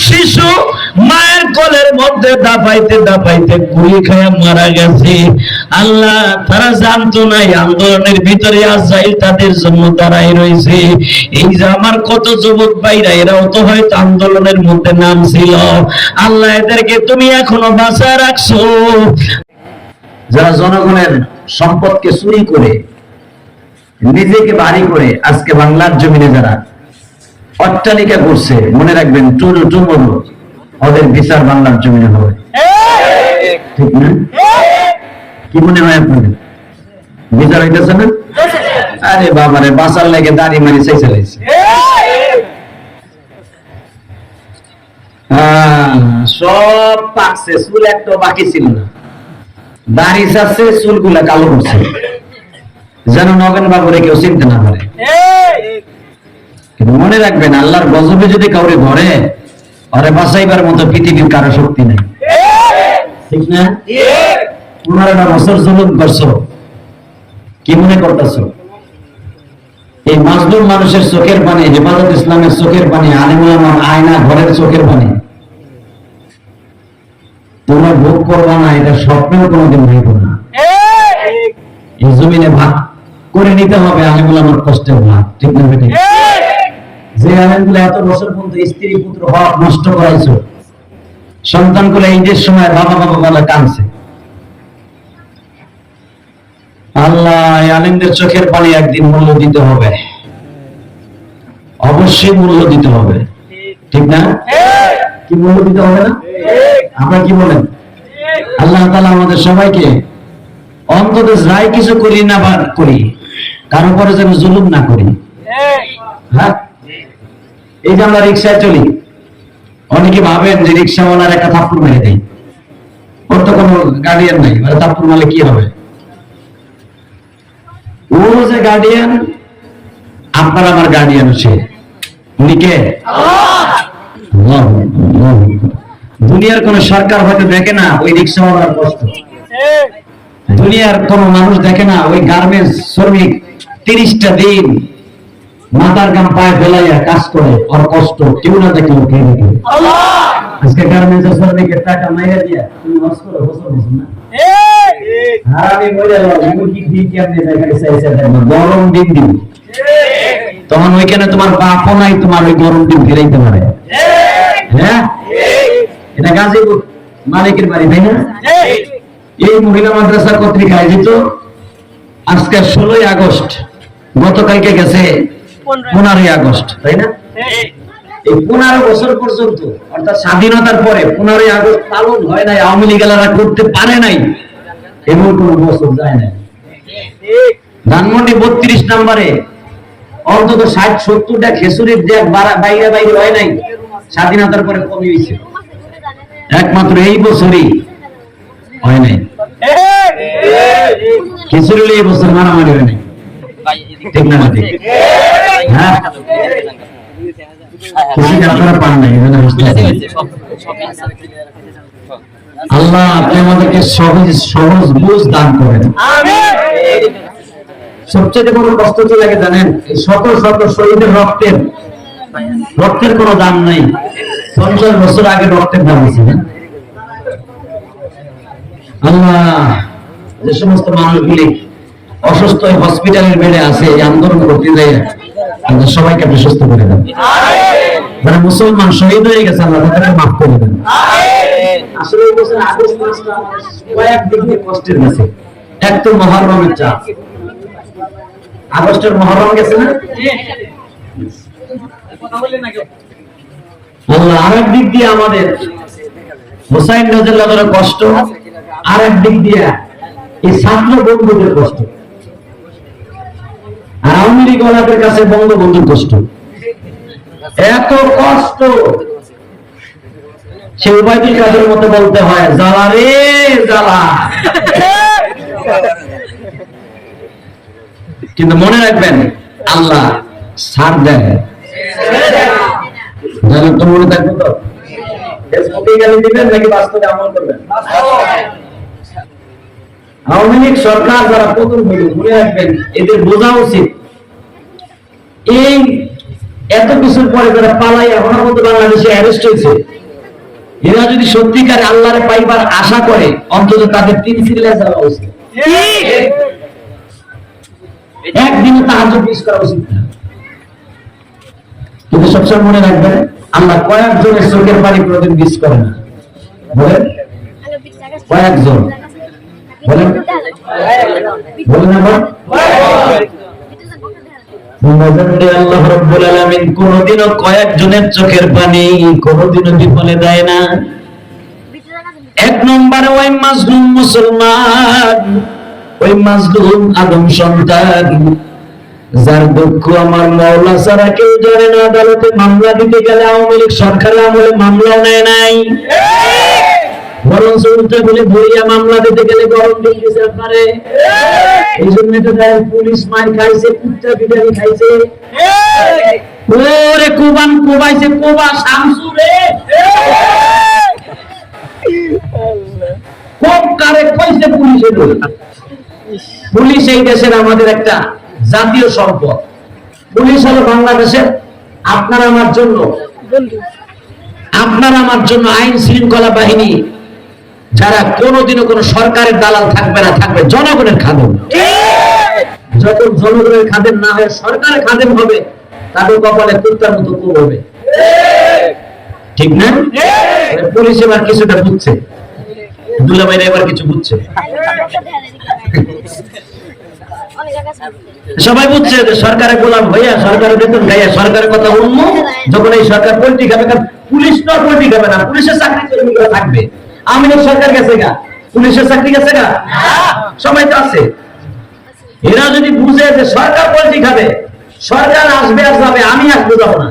শিশু মায়ের কোলের মধ্যে দাপাইতে দাপাইতে গুলি খায়া মারা গেছে। আল্লাহ তারা জানতো না এই আন্দোলনের ভিতরে আজরাইল তাদের জন্য দাঁড়াই রয়েছে। এই যে আমার কত যুবক ভাইরা এরাও তো হয়তো আন্দোলনের মধ্যে নাম ছিল। আল্লাহ এদেরকে তুমি এখনো বাঁচায় রাখছো। যারা জনগণের সম্পদকে চুরি করে নিজেকে বাড়ি করে আজকে বাংলার জমিনে যারা অট্টালিকা করছে, মনে রাখবেন টুমরো ওদের বিচার বাংলার জমিনে হবে, ঠিক না? কি মনে হয় আপনাদের বিচার হইতেছে না? আরে বাবারে, বাঁচার লেগে দাড়ি মারি চাই চালাইছে। সব পাকছে, চুল একটা বাকি ছিল না। দাড়ি চাচ্ছে, চুলগুলা কালো করছে যেন নগেন বাবুরে কেউ চিনতে না পারে। কিন্তু মনে রাখবেন, আল্লাহর গজবে যদি কাউরে ধরে, আরে বাঁচাইবার মতো পৃথিবীর কারো শক্তি নাই, ঠিক না? 15টা বছর জুলুম করছো, কি মনে করতেছো? এই মাজলুম মানুষের চোখের পানি, হেফাজত ইসলামের চোখের পানি, আলিমুল আমার আয়না ঘরের চোখের পানি তোমরা ভোগ করবা না, এটা স্বপ্নেও কোনোদিন ভাইব না। এই জমিনে ভাগ করে নিতে হবে আলিমুল আমার কষ্টের ভাগ, ঠিক না বেটি? যে আলিমগুলো এত বছর পর্যন্ত স্ত্রী পুত্র হক নষ্ট করাইছো, সন্তানগুলো এই যে সময় বাবা বাবা বলে কাঁদছে, আল্লাহ আলিমদের চোখের পানি একদিন মূল্য দিতে হবে, অবশ্যই মূল্য দিতে হবে, ঠিক না? কি মূল্য দিতে হবে না? আমরা কি বলেন? আল্লাহ তাআলা আমাদের সবাইকে অন্তত যাই কিছু করি না বা করি, কারো পরে যেন জুলুম না করি। হ্যাঁ, এই যে আমরা রিক্সায় চলি, অনেকে ভাবেন যে রিক্সাওয়ালার একটা থাপ্পড় মেরে দেয়, ওর তো কোনো গার্ডিয়ান নাই, মানে থাপ্পড় মারলে কি হবে? ও যে গার্ডিয়ান, আপনার আমার গার্ডিয়ান হচ্ছে উনি কে? দুনিয়ার কোন সরকার হয়তো দেখে না ওই রিক্সাওয়ালার কষ্ট, দুনিয়ার কোন মানুষ দেখে না ওই গার্মেন্টস শ্রমিক 30টা দিন মাথার গাম পায়ে ফেলাইয়া কাজ করে, ওর কষ্ট কেউ না দেখলেও কে দেখে? আজকে গার্মেন্টস শ্রমিকের টাকা মাইরা দিয়া তুমি লস করো, বছর বছর না হারামি মরে যাও, মুরগি দিয়ে কেমনে দেখাই চাইছে দেখো, গরম দিন দিন তখন ওইখানে তোমার বাপও নাই, তোমার ওই গরম দিন ফিরাইতে পারে। হ্যাঁ, এটা গাজীপুর মালিকের বাড়ি, তাই না? এই মহিলা মাদ্রাসা কর্তৃক আয়োজিত আজকে 16ই আগস্ট, গতকালকে গেছে 15ই আগস্ট, তাই না? এই 15 বছর পর্যন্ত, অর্থাৎ স্বাধীনতার পরে 15ই আগস্ট পালন হয় নাই, আওয়ামী লীগেরা করতে পারে নাই, এমন কোন বছর যায় নাই। ধানমন্ডি 32 নম্বরে অন্তত 60-70টা খেসুরির দেখ বাইরে বাইরে হয় নাই, স্বাধীনতার পরে কমে গেছে, একমাত্র এই বছরই হয় নাই। খিচুড়ি এই বছর মারামারি হয় নাই, ঠিক না? ঠিক। হ্যাঁ, খিচুড়ি আপনারা পান নাই, আল্লাহ আপনি আমাদেরকে সহজ বুঝ দান করেন। সবচেয়ে বড় কষ্ট কি লাগে জানেন? শত শত শহীদের রক্তের কোনো দাম নাই। 50 বছর আগে রক্তের দাম আছে না? আল্লাহ যে সমস্ত মানুষগুলি অসুস্থ হসপিটালের বেডে আছে, এই আন্দোলন করতে যায়, সবাইকে আপনি সুস্থ করে দেন। যারা মুসলমান শহীদ হয়ে গেছে, আল্লাহ তাদেরকে মাফ করে দেন। আসলে এই বছর আগস্ট মাসটা কয়েক দিক দিয়ে কষ্টের গেছে। এক তো মুহররমের চাপ, আগস্টের মুহররম গেছে না? আল্লাহ আরেক দিক দিয়ে আমাদের হুসাইন রাদিয়াল্লাহু কষ্ট, আরেক দিক দিয়ে এই ছাত্র বন্ধুদের কষ্ট, আর আওয়ামী লীগ ওনাদের কাছে বঙ্গবন্ধুর কষ্ট। এত কষ্ট সে উবাইদুল কাদের মতো বলতে হয়, জ্বালা রে জ্বালা। কিন্তু মনে রাখবেন, আল্লাহ ছাড় দেন, জানেন তো? মনে থাকবে তো? ফেসবুকে গালি দিবেন নাকি বাস্তবে আমল করবেন? আওয়ামী লীগ সরকার যারা পতন হইল, মনে রাখবেন এদের বোঝা উচিত এই এত কিছুর পরে তারা পালাই এখনো মতো বাংলাদেশে অ্যারেস্ট হয়েছে। এরা যদি সত্যিকার আল্লাহরে পাইবার আশা করে অন্তত তাদের 3 সিরিয়ালে যাওয়া উচিত, একদিনে তাহাজ্জুদ মিস করা উচিত না। কিন্তু সবসময় মনে রাখবেন আল্লাহ কয়েকজনের চোখের পানি কোনোদিন মিস করে না। বলেন কয়েকজন, বলেন বলেন আবার আল্লাহ রাব্বুল আলামিন কোনদিনও কয়েকজনের চোখের পানি কোনদিনও বিফলে দেয় না। এক নম্বরে ওই মাজলুম মুসলমান, ওই মাজলুম আদম সন্তান যার দুঃখ আমার মাওলা ছাড়া কেউ জানে না। আদালতে মামলা দিতে গেলে আওয়ামী লীগ সরকারের আমলে মামলাও নেয় নাই, বরং উল্টা বলে ভরিয়া মামলা দিতে গেলে গরম দিয়েছে আপনারে। এই জন্য তো পুলিশ মার খাইছে, কুত্তা বিরিয়ানি খাইছে। ওরে কুবান কোবাইছে, কোবা শামসু রে কোন কারে কইছে পুলিশে। পুলিশ এই দেশের আমাদের একটা জাতীয় সম্পদ। পুলিশ হলো বাংলাদেশের আপনার আমার জন্য, আপনার আমার জন্য আইন শৃঙ্খলা বাহিনী, যারা কোনোদিনও কোন সরকারের দালাল থাকবে না, থাকবে জনগণের খাদেম। যখন জনগণের খাদেম না হয়ে সরকারের খাদেম হবে, তাদের কপালে কুত্তার মতো কোপ হবে, ঠিক না? পুলিশ এবার কিছুটা বুঝছে, দুলাভাইরা এবার কিছু বুঝছে, সবাই বুঝছে যে সরকারের গোলাম হইয়া সরকারের বেতন খাইয়া সরকারের কথা অন্য। যখন এই সরকার পলিটি খাবে, পুলিশ তো পলিটি খাবে না, পুলিশের চাকরি কর্মীরা থাকবে। আওয়ামী লীগ সরকার গেছে গা, পুলিশের চাকরি গেছে গা, সবাই তো আছে। এরা যদি বুঝে যে সরকার পলিটি খাবে, সরকার আসবে আর যাবে, আমি আসবো যাবো না,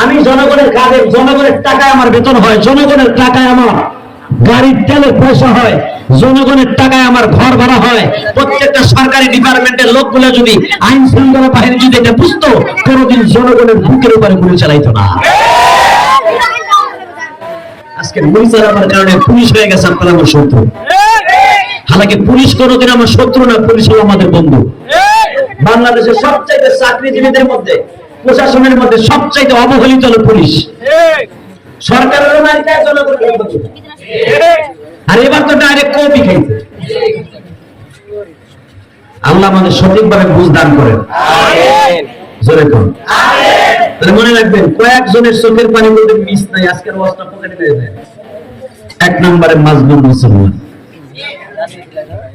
আমি জনগণের কাজে, জনগণের টাকায় আমার বেতন হয়, জনগণের টাকায় আমার গাড়ির তেলের পয়সা হয়, জনগণের টাকায় আমার ঘর ভাড়া হয়। প্রত্যেকটা সরকারি ডিপার্টমেন্টের লোকগুলো যদি আইন শৃঙ্খলা বাহিনী যদি এটা বুঝতো, কোনোদিন জনগণের বুকের উপরে গুলি চালাইতো না। আজকে গুলি চালানোর কারণে পুলিশ হয়ে গেছে আপনার আমার শত্রু। হালাকি পুলিশ কোনোদিন আমার শত্রু না, পুলিশ হলো আমাদের বন্ধু। বাংলাদেশের সবচাইতে চাকরিজীবীদের মধ্যে, প্রশাসনের মধ্যে সবচাইতে অবহেলিত হলো পুলিশ। সরকারের মালিকায় জনগণের, আর এবার তো ডাইরেক্ট কপি খাইছে। আল্লাহ আমাদের সঠিকভাবে বুঝ দান করেন, জোরে কোন তাহলে মনে রাখবেন কয়েকজনের চোখের পানি বলতে মিস নাই। আজকের ওয়াজটা পকেটে পেয়ে যায়। এক নম্বরে মাজলুম মুসলমান,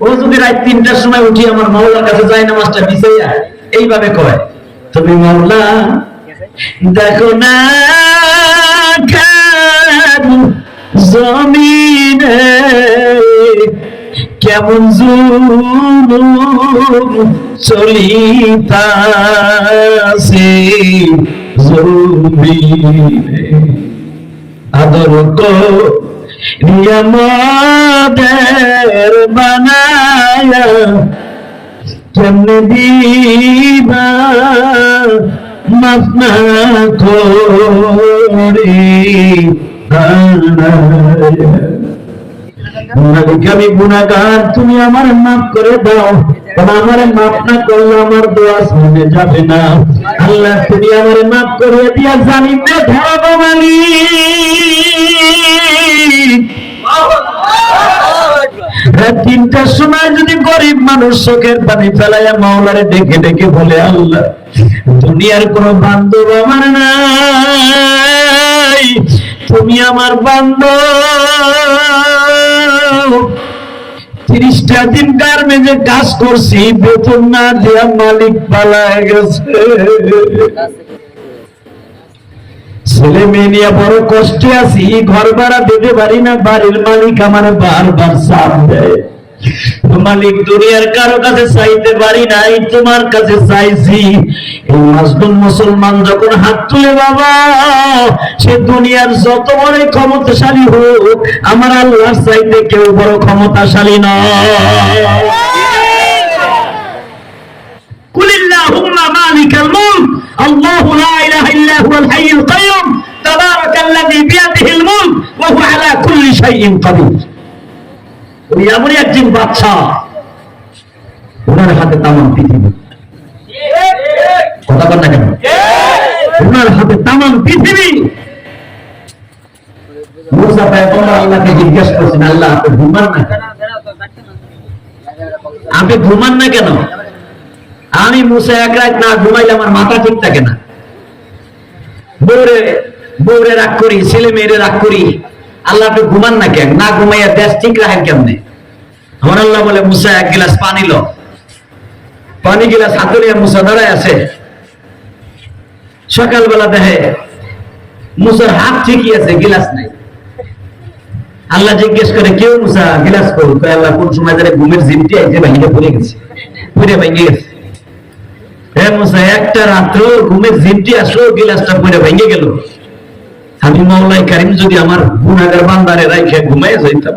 ও যদি রাত 3টার সময় উঠি আমার মাওলার কাছে যায়, নামাজটা বিছাইয়া এইভাবে কয়, তুমি মাওলা দেখো না জমিনে কেমন জুলুম চলিতাছে, জমিনে আদর করিয়া আমাদের বানায়া কেমনে দিবা মাফ না করে। আমি গুনাহগার, তুমি আমার মাফ করে দাও, আমার মাফ না করলে আমার দোয়া শুনে যাবে না। আল্লাহ তুমি আমার মাফ করে দিয়া জানি না ধরবো মালিক। 3টার সময় যদি গরিব মানুষ চোখের পানি ফেলাইয়া মাওলারে ডেকে ডেকে বলে, আল্লাহ দুনিয়ার কোন বান্ধব আমার নাই, তুমি আমার বান্ধব। 30টা দিন গার্মেন্টে কাজ করছি, বেতন না দিয়া মালিক পালায় গেছে। ছেলে মেয়ে নিয়ে বড় কষ্টে আছি, ঘর ভাড়া দিতে পারি না, বাড়ির মালিক আমার বারবার চাপ দেয়। মালিক দুনিয়ার কারো কাছে চাইতে পারি নাই, তোমার কাছে চাইছি। এই মাজলুম মুসলমান যখন হাত তুলে, বাবা সে দুনিয়ার যত বড় ক্ষমতাশালী হোক, আমার আল্লাহর চাইতে কেউ বড় ক্ষমতাশালী নয়। কুলিল্লাহুম্মা মালিকাল মুলক আল্লাহু লা ইলাহা ইল্লা হুয়াল হাইয়ুল কাইয়্যুম তাবারাকাল্লাযী বিয়াদিহিল মুলক ওয়া হুয়া আলা কুল্লি শাইইন কাদির। উনি এমনই একজন বাদশা, ওনার হাতে তামাম পৃথিবী। কথা বল না কেন? ওনার আল্লাহর হাতে তামাম পৃথিবী। মুসা পয়গম্বর আল্লাহকে জিজ্ঞাসা করছেন, আল্লাহ আপনি ঘুমান না কেন? আপনি ঘুমান না কেন? আমি মুসা এক রাত না ঘুমাইলে আমার মাথা ঠিক থাকে না, বউরে রাগ করি, ছেলে মেয়েরে রাগ করি। আল্লাহ আপনি ঘুমান না কেন? না ঘুমাইয়া দেশ ঠিক রাখেন কেমনে? আমার আল্লাহ বলে, মুসা এক গিলাস পানি লো। পানি গিলাস হাতে নিয়ে মুসা দাঁড়ায় আছে। সকালবেলা দেখে মুসার হাত ঠিকই আছে, গিলাস নাই। আল্লাহ জিজ্ঞেস করে, কেউ মুসা গিলাস করুন? আল্লাহ কোন সময় ধরে ঘুমের জিমটি আইতে ভেঙে পড়ে গেছে, পুড়ে ভেঙে গেছে। হে মুসা, একটা রাত্র ঘুমের জিমটি আসলো, গিলাসটা পুড়ে ভেঙে গেল। আমি মাওলাই কারিম যদি আমার গুনাহগার বান্দারে রাইখে ঘুমায় যাইতাম,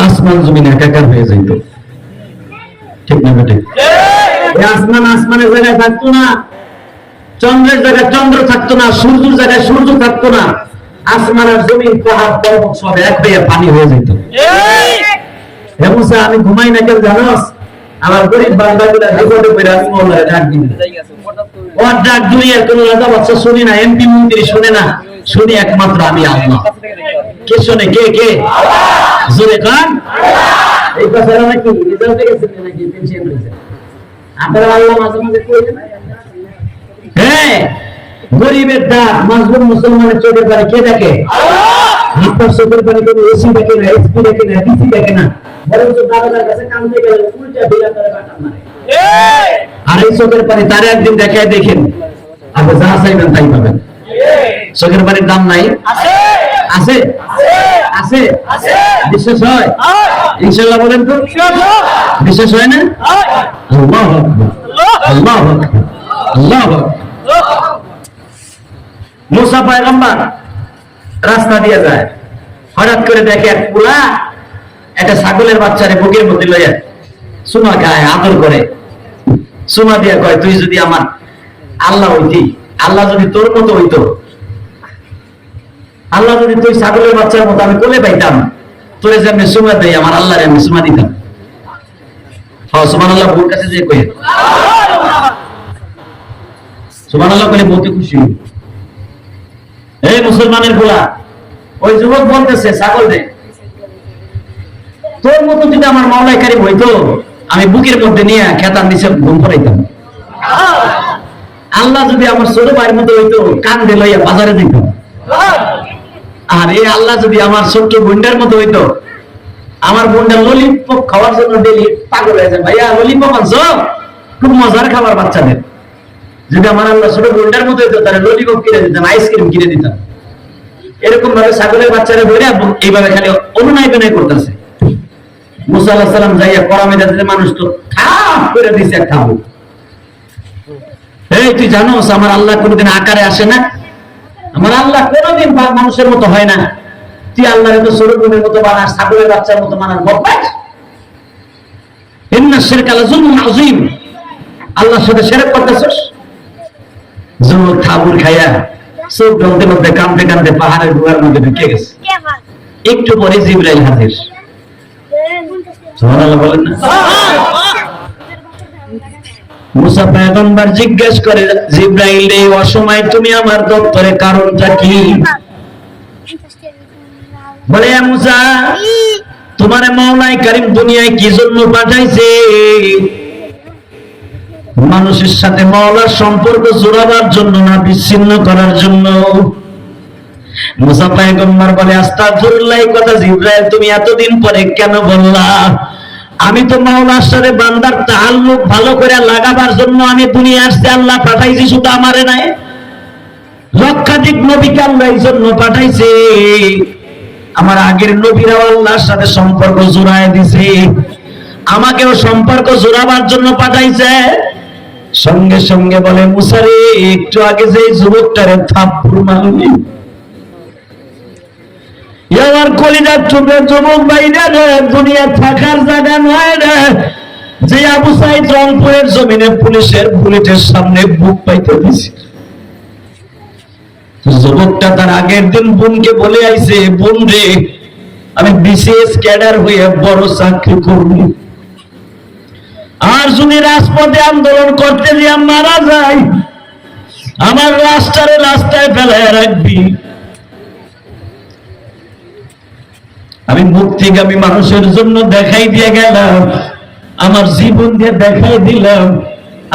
আসমান জমিন একাকার হয়ে যাইত। ঠিক না বেটে? আসমান আসমানের জায়গায় থাকতো না, চন্দ্রের জায়গায় চন্দ্র থাকতো না, সূর্যের জায়গায় সূর্য থাকতো না। আসমান আর জমিন, পাহাড় পর্বত সব এক হয়ে পানি হয়ে যেত। হে মুসা, আমি ঘুমাই না কেন জানোস? আমার গরিব বান্দাগুলা বিপদে পড়ে আমি মাওলারে ডাক দিই। ওর ডাক দুনিয়ার কোন রাজা বাদশা শুনি না, এমপি মন্ত্রী শুনে না, শুনি একমাত্র আমি আল্লাহ। কে শুনে? কে কে? জোরে কান। এই কথাটা নাকি রেজাল্টে গেছে নাকি পেনশন হয়েছে? আপনারা আল্লাহ মাঝে মাঝে কইলেন, হ্যাঁ, গরিবের ডাক মাজলুম মুসলমানের চোখের পানি কে দেখে? আপনার চোখের পানি কোনো এসি দেখে না, এসপি দেখে না, ডিসি দেখে না, বরং দাদার কাছে কামতে গেলে উল্টা বিলা করে কাটা মারে। আর এই চোখের পানি তার একদিন দেখায় দেখেন, আপনি যা চাইবেন তাই পাবেন। চোখের পানির দাম নাই? আছে আছে আছে। বিশ্বাস হয়? ইনশাআল্লাহ বলেন তো, বিশ্বাস হয় না? আল্লাহু আকবার, আল্লাহু আকবার, আল্লাহু আকবার। মুসা পয়গম্বর রাস্তা দিয়ে যায়, হঠাৎ করে দেখে এক পোলা একটা ছাগলের বাচ্চারে বুকের মধ্যে লইয়া চুমা খায়, আদর করে। চুমা দিয়া কয়, তুই যদি আমার আল্লাহ হইতি, আল্লাহ যদি তোর মতো হইতো, আল্লাহ যদি তুই ছাগলের বাচ্চার মতো আমি কোলে পাইতাম, তোরে যে আমি চুমা দেই, আমার আল্লাহরে আমি চুমা দিতাম। সুবহানাল্লাহ বউর কাছে যে কই, সুবহানাল্লাহ বলে বউকে খুশি। এই মুসলমানের গোলা, ওই যুবক বলতেছে ছাগল দে, তোর মতো যদি আমার মাওলাই কারিম হইতো, আমি বুকের মধ্যে নিয়ে খেতার নিচে ঘুম পড়াইতাম। আল্লাহ যদি আমার ছোট ভাইয়ের মতো হইতো, কান্দে লইয়া বাজারে দিতাম। আর এই আল্লাহ যদি আমার ছোট্ট বোনটার মতো হইতো, আমার বোনটা ললিপপ খাওয়ার জন্য ডেলি পাগল হয়ে যায়। ভাইয়া ললিপপ আনছো? খুব মজার খাবার বাচ্চাদের। যদি আমার আল্লাহ ছোট বোনটার মতো হইতো, তাহলে ললিপপ কিনে দিতাম, আইসক্রিম কিনে দিতাম। এরকম ভাবে ছাগলের বাচ্চারা ধরে এইভাবে খালি অনুনয় বিনয় করতেছে। মুসা আলাইহিস সালাম যাইয়া করামে যাতে মানুষ তো খাপ করে দিছে খাবো। এই তুই জানোস আমার আল্লাহ কোনদিন আকারে আসে না, আমার আল্লাহ কোনদিন মানুষের মতো হয় না। তুই আল্লাহর তো ছোট বোনের মতো বানাস, ছাগলের বাচ্চার মতো বানাস, বদমাইশ। ইন্না শিরকা লাযুলমুন আযীম, আল্লাহর সাথে শিরক করতেছস। যুবক খাবুর খাইয়া চোখ গলতে গলতে কাঁদতে কাঁদতে পাহাড়ের গুহার মধ্যে ঢুকে গেছে। একটু পরে জিবরাইল হাজির। সুবহানাল্লাহ বলেন না? মুসা পয়গম্বর জিজ্ঞেস করে, জিবরাইল রে, অসময় তুমি আমার দপ্তরে কারণটা কি? বলে, মুসা, তোমার মাওলাই কারিম দুনিয়ায় কি জন্য পাঠাইছে? মানুষের সাথে মাওলার সম্পর্ক জোড়াবার জন্য না বিচ্ছিন্ন করার জন্য? মুসা পয়গম্বর বলে, আস্তাগফিরুল্লাহ, এই কথা জিবরাইল তুমি এতদিন পরে কেন বললা? আমি তো মাওলার সাথে বান্দার তাআল্লুক ভালো করে লাগাবার জন্য আমি দুনিয়া আসতে আল্লাহ পাঠাইছি, শুধু আমারে নাই, লক্ষাধিক নবীকে আল্লাহ এই জন্য পাঠাইছে। আমার আগের নবীরাও আল্লাহর সাথে সম্পর্ক জোড়ায় দিছে, আমাকেও সম্পর্ক জোড়াবার জন্য পাঠাইছে। সঙ্গে সঙ্গে বলে, মুসা রে, একটু আগে যে যুবকটারে থাপ্পড় মারলি, আমার কলিজার চোখে যুবক ভাইরা রে, দুনিয়া থাকার জায়গা নয় রে। যে আবু সাইদ রংপুরের জমিনে পুলিশের বুলেটের সামনে বুক পাইতে দিছে, যুবকটা তার আগের দিন বোনকে বলে আইছে, বোন রে, আমি বিশেষ ক্যাডার হয়ে বড় চাকরি করব, আর যদি রাজপথে আন্দোলন করতে গিয়ে মারা যায়, আমার রাস্তারে রাস্তায় ফেলায় রাখবি। আমি মুক্তিগামী মানুষের জন্য দেখাই দিয়ে গেলাম, আমার জীবন দিয়ে দেখাই দিলাম,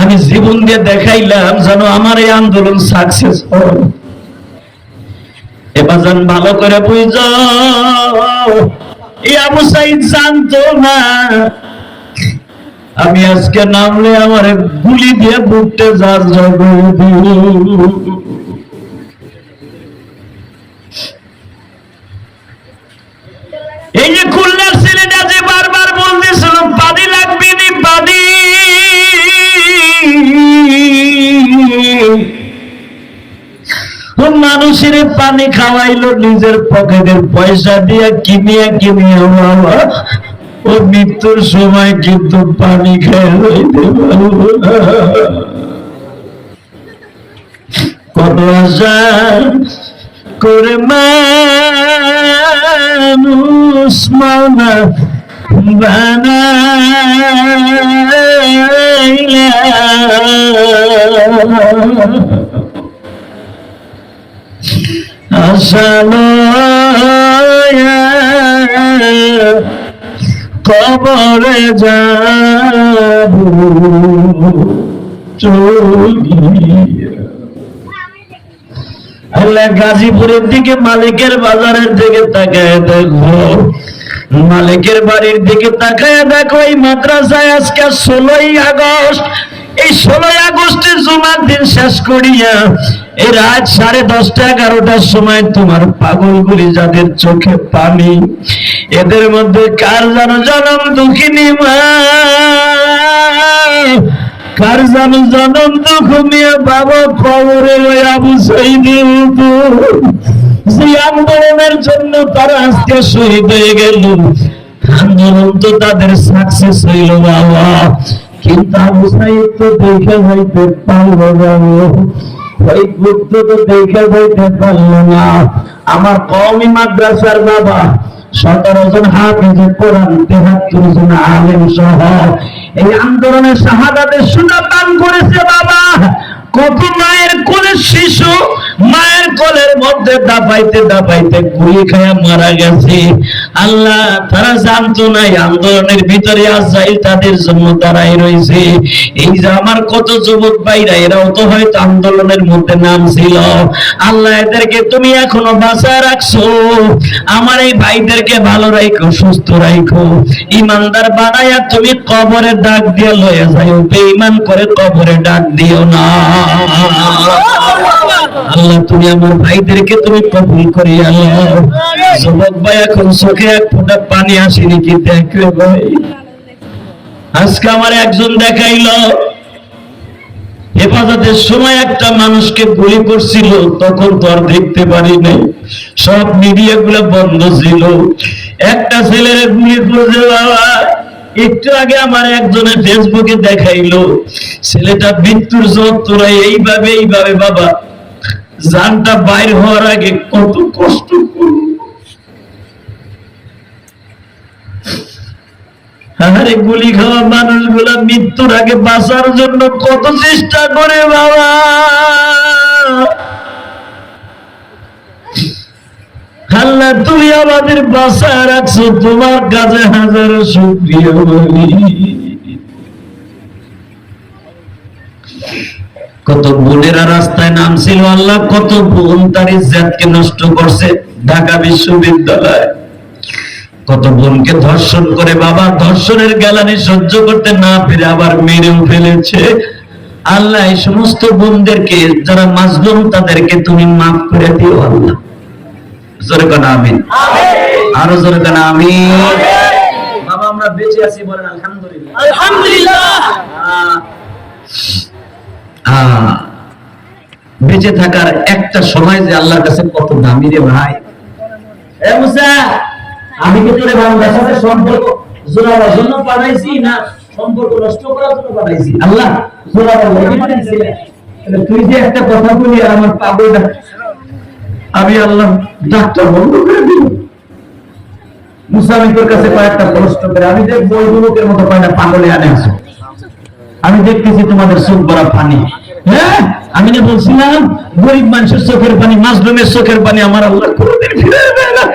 আমি জীবন দিয়ে দেখাইলাম যেন আমার এই আন্দোলন সাকসেস হয়। এবার যেন ভালো করে বুঝাও, এই আবু সাইদ জানতো না আমি আজকে নামলে আমার গুলি দিয়ে বুকতে যার জগৎ। এই যে খুলনার ছেলেটা যে বারবার বলতেছিল পানি লাগবে নি পানি, মানুষের পানি খাওয়াইলো নিজের পকেটের পয়সা দিয়ে কিনিয়া বাবা, ও মৃত্যুর সময় কিন্তু পানি খেয়ে লইতে পারবো না। কত আশা করে মানুষ মানা বানাইলা, আশা লয়া কবরে যাব চলিয়া। আল্লাহ গাজীপুরের দিকে মালিকের বাজারের দিকে তাকায় দেখো, মালিকের বাড়ির দিকে তাকায় দেখো, এই মাদ্রাসায় আজকে 16ই আগস্ট, এই 16ই আগস্টে জুমার দিন শেষ করিয়া এই রাত 10:30 11টার সময় তোমার পাগলগুলি যাদের চোখে পানি, এদের মধ্যে কার যেন জনম দুঃখিনী মা, কার যেন জনম দুঃখ নিয়ে বাবা কবরে আবু সাইদের উপর যে আন্দোলনের জন্য তারা আজকে শহীদ হয়ে গেল, আন্দোলন তো তাদের সাকসেস হইল বাবা, কিন্তু আবু সাইদ তো দেখে হইতে পারলো না, ওই বুদ্ধ তো দেখে হইতে পারলো না। আমার কওমি মাদ্রাসার বাবা 17 জন হাফেজ কোরআন, 73 জন আলেম সহ এই আন্দোলনের শাহাদাতের সুযোগ দান করেছে বাবা। কত মায়ের কোলের শিশু মায়ের কোলের মধ্যে দাপাইতে দাপাইতে গুলি খায়া মারা গেছে। আল্লাহ তারা জানতো না এই আন্দোলনের ভিতরে আজরাইল তাদের জন্য দাঁড়াই রয়েছে। এই যে আমার কত যুবক ভাইরা, এরাও তো হয়তো আন্দোলনের মধ্যে নাম ছিল। আল্লাহ এদেরকে তুমি এখনো বাঁচায় রাখছো, আমার এই ভাইদেরকে ভালো রাখো, সুস্থ রাখো, ইমানদার বানায়া তুমি কবরে ডাক দিয়ে লয়ে যাও, বেঈমান করে কবরে ডাক দিও না। আল্লাহ তুমি আমার ভাইদেরকে তুমি কবুল করে আল্লাহ। যুবক ভাই এখন চোখে এক ফোঁটা পানি আসেনি কি দেখলে ভাই? আজকে আমার একজন দেখাইলো হেফাজতের সময় একটা মানুষকে গুলি করছিল, তখন তো আর দেখতে পারি নাই, সব মিডিয়া গুলো বন্ধ ছিল। একটা ছেলের গুলি করছে বাবা, একটু আগে আমার একজনের ফেসবুকে দেখাইলো, ছেলেটা মৃত্যুর যন্ত্রণায় এইভাবে বাবা জানটা বাইর হওয়ার আগে কত কষ্ট করল। আরে গুলি খাওয়া মানুষগুলা মৃত্যুর আগে বাঁচার জন্য কত চেষ্টা করে বাবা। আল্লাহ তুমি আমাদের বাঁচায় রাখছো, তোমার কাছে হাজারো শুকরিয়া বলি। কত বোনেরা রাস্তায় নামছিল আল্লাহ, কত বোন তার ইজ্জতকে নষ্ট করছে ঢাকা বিশ্ববিদ্যালয়, কত বোনকে ধর্ষণ করে বাবা, ধর্ষণের গ্যালানি সহ্য করতে না পেরে আবার মেরেও ফেলেছে। আল্লাহ এই সমস্ত বোনদেরকে যারা মাজলুম তাদেরকে তুমি মাফ করে দিও আল্লাহ। জোরে কানা আমিন, আরো জোরে কানা আমিন। বাবা আমরা বেঁচে আছি বলেন আলহামদুলিল্লাহ। আলহামদুলিল্লাহ। বেঁচে থাকার একটা সময় যে আল্লাহর কাছে কত দামি রে ভাই। এ মুসা, আমি কি তোরে বাংলার সাথে সম্পর্ক জোড়াবার জন্য পাঠাইছি না সম্পর্ক নষ্ট করার জন্য পাঠাইছি? আল্লাহ জোড়াবার লাগি পাঠাইছি। তুই যে একটা কথা বলি আর আমার পাগলটা, আমি আল্লাহ ডাক্তার বন্ধ করে দিল। মুসা আমি তোর কাছে কয়েকটা প্রশ্ন করে, আমি দেখ বই যুবকের মতো কয়টা পাগলে আনে আসো, আমি দেখতেছি তোমাদের চোখ ভরা পানি, হ্যাঁ, আমি না বলছিলাম গরিব মানুষের চোখের পানি, মাজলুমের চোখের পানি আমার আল্লাহ কোনোদিন ফিরিয়ে দেয় না।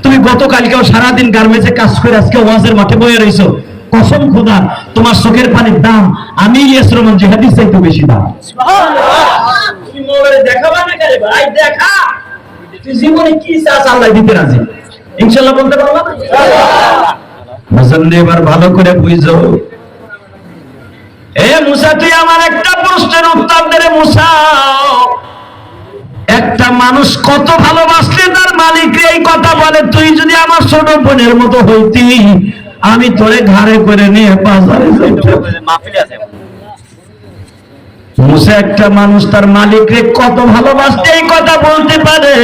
তুমি গতকালকেও সারাদিন গার্মেন্টসে কাজ করে আজকে ওয়াজের মাঠে বয়ে রইছো, কসম খোদা তোমার চোখের পানির দাম আমি ইলিয়াস রহমান জিহাদির চাইতে বেশি দাম। তুমি মোবাইলে দেখাবা না কেন ভাই? দেখা, তুই জীবনে কি চাস আল্লাহ দিতে রাজি, ইনশাআল্লাহ বলতে পারবা না? ইনশাআল্লাহ। এবার ভালো করে বুঝো, এ মুসা তুই আমার একটা প্রশ্নের উত্তর দে রে মুসা। একটা মানুষ কত ভালোবাসলে তার মালিক এই কথা বলে, তুই যদি আমার ছোট বোনের মতো হইতি আমি তোরে ঘাড়ে করে নিয়ে বাজারে যাইতাম। মুসা একটা মানুষ তার মালিককে কত ভালোবাসতে এই কথা বলতে পারে,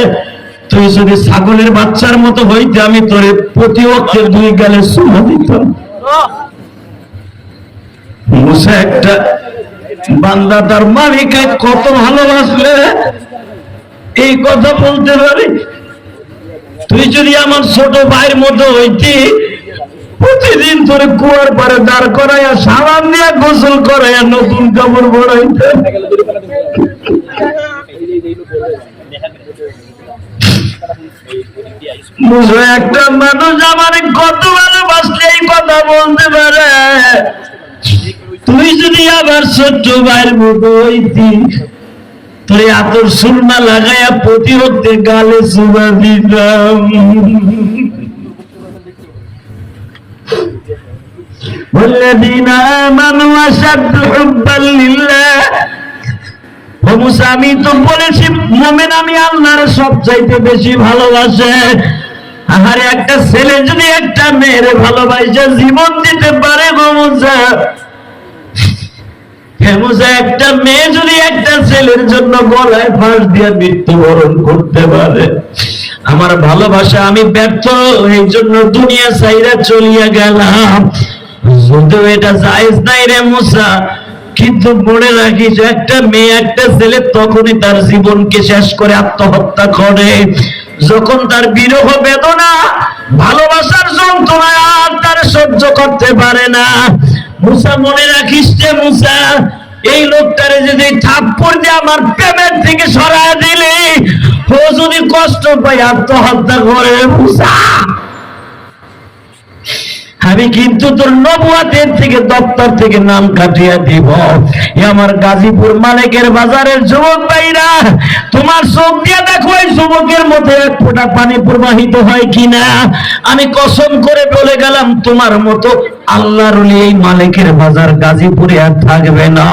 তুই যদি ছাগলের বাচ্চার মতো হইতে আমি তোরে প্রতি ওয়াক্তে 2 গালে চুমা দিতাম। মুসা একটা বান্দা তার মালিককে কত ভালোবাসলে এই কথা বলতে পারে, তুই যদি আমার ছোট ভাইয়ের মতো হইতি প্রতিদিন তোরে কুয়ার পারে দাঁড় করাইয়া সাবান দিয়ে গোসল করাইয়া নতুন কাপড় পরাইতে। মুসা একটা মানুষ আমার কত ভালোবাসলে এই কথা বলতে পারে, তুই যদি আবার ছোট্ট ভাইয়ের মতো হইতি তোরে আতর সুরমা লাগাইয়া প্রতি হতে গালে চুমা দিতাম। والذين آمنوا أشد حبا لله। ও মুসা আমি তো বলেছি মুমিন আমি আল্লাহর সবচাইতে বেশি ভালোবাসে। আরে একটা ছেলে যদি একটা মেয়ের ভালোবাসে জীবন দিতে পারে গো মুসা, একটা মেয়ে যদি একটা ছেলের জন্য গলায় ফাঁস দিয়ে মৃত্যুবরণ করতে পারে, আমার ভালোবাসা আমি ব্যর্থ এই জন্য দুনিয়া ছাইরা চলিয়া গেলাম। যদিও এটা জায়েজ নাই রে মুসা, কিন্তু মনে রাখিস একটা মেয়ে একটা ছেলে তখনই তার জীবনকে শেষ করে আত্মহত্যা করে যখন তার বিরহ বেদনা ভালোবাসার যন্ত্রণা আর তার সহ্য করতে পারে না। মুসা মনে রাখিস যে মুসা, এই লোকটারে যদি থাপ্পড় দিয়ে আমার প্রেমের থেকে সরায় দিলে ও যদি কষ্ট পায় আত্মহত্যা করে মুসা, আমি কিন্তু তোর নবুয়াতের থেকে দপ্তর থেকে নাম কাটিয়ে দিব। আমার গাজীপুর মালিকের বাজারের যুবক ভাইরা, তোমার চোখ দিয়ে দেখো এই যুবকের মধ্যে এক ফোঁটা পানি প্রবাহিত হয় কিনা। আমি কসম করে বলে গেলাম তোমার মতো আল্লাহর ওলি এই মালিকের বাজার গাজীপুরে আর থাকবে না।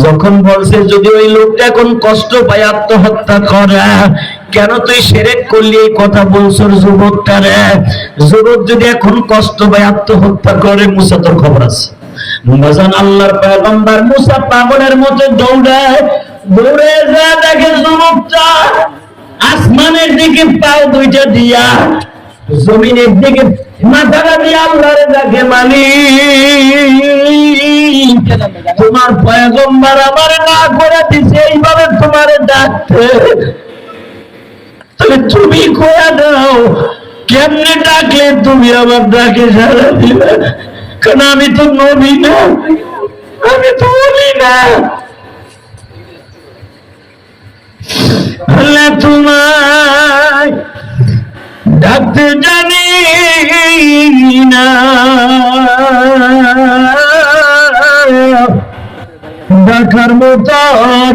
যখন বলছে যদি ওই লোকটা এখন কষ্ট পায় আত্মহত্যা করে, কেন তুই শিরক করলি এই কথা বলছো যুবকটারে? যুবক যদি এখন কষ্ট পায় আত্মহত্যা করে, মুসা তোর খবর আছে। বাজান আল্লাহর পয়গম্বর মুসা পাগলের মতো দৌড়ায়, দৌড়ে যা দেখে যুবকটা আসমানের দিকে পাও দুইটা দিয়া জমিনের দিকে মাথাটা দিয়ে আল্লাহরে ডাকে, মালিক তোমার পয়গম্বর আমার না করে দিছে এইভাবে তোমারে ডাকতে, তাহলে তুমি করে দাও। কেমনে ডাকলে তুমি আমার ডাকে সাড়া দিবে? কারণ আমি তো নবী না, আমি তো বলি না। আল্লাহ তোমায় ডাকতে জানি না, ডাকার মতো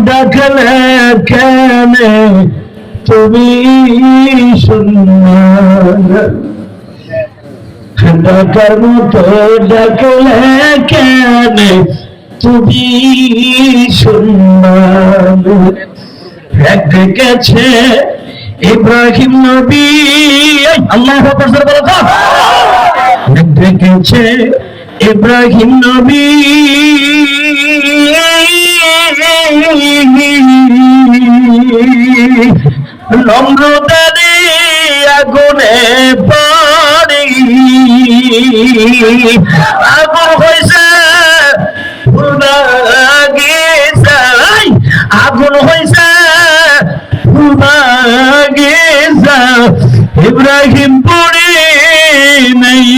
ডাকলে কেন তুমি শুননা, ডাকার মতো ডাকলে কেন তুমি শুননা। ডেকেছে ইব্রাহিম নবী, আল্লাহু আকবার বলো তো, ডেকেছে ইব্রাহিম নবী নমরুদের আগুনে পড়ি, আগুন হয়েছে ফুল বাগিচায়, আগুন হয়েছে ফুল বাগিচা, ইব্রাহিম পড়ে নেই।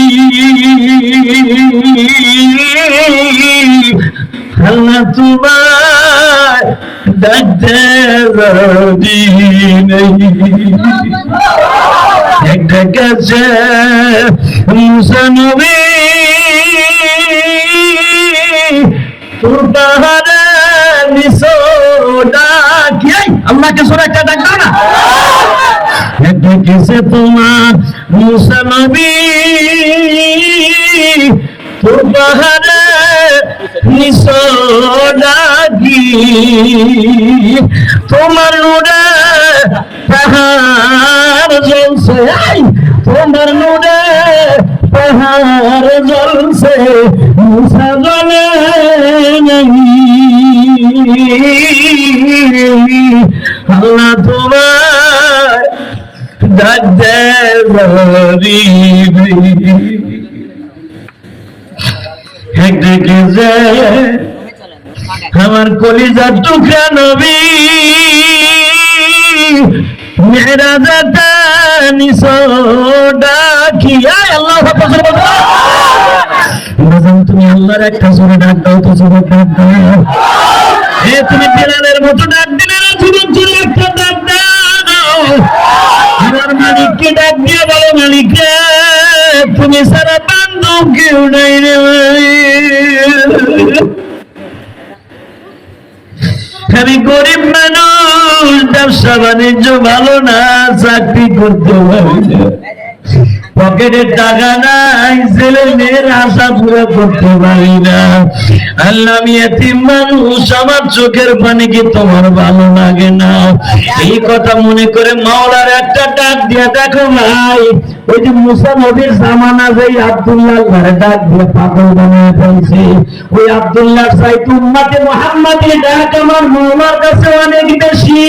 আল্লাহ তোমার ডাকতে রাজি নেই। একটা কাছে মুসা নবী তোর পাহাড়ে নিশো ডাকি, আল্লাহকে সরে একটা ডাক দাও না। একটা কিসে তোমার মুসা নবী তোর পাহাড়ে নিশো ডাকি, তোমার নূরে পাহাড় জ্বলছে, তোমার নূরে পাহাড় জ্বলছে, মুসা জ্বলে আল্লাহ তোমার ডাক দেবি। একদিকে যে আমার কলিজার টুকরা নবী মেরাজাটা নিশো ডাকি, আল্লাহ তুমি আল্লাহর একটা জোরে ডাক দাও তো, জোরে ডাক দাও। তুমি বিলালের মতো ডাক দিলে না, জীবন জোরে একটা ডাক দাও। আমার মালিককে ডাক দিয়ে বলো, মালিক রে তুমি সারা বান্ধব কেউ নাই রে। আমি গরিব মানুষ, ব্যবসা বাণিজ্য ভালো না, চাকরি করতে পারি না, পকেটে টাকা নাই, ছেলে মেয়ের আশা পুরো করতে পারি না। আল্লাহ আমি এতিম মানুষ, আমার চোখের পানি কি তোমার ভালো লাগে না? এই কথা মনে করে মাওলার একটা ডাক দিয়ে দেখো ভাই, ওই যে মুসা নবীর জামানা যে আব্দুল্লাহ ঘরে ডাক দিয়ে পাগল বানিয়ে ফেলছে, ওই আব্দুল্লাহ চাইতে উম্মতে মুহাম্মাদের ডাক আমার মাওলার কাছে অনেক বেশি।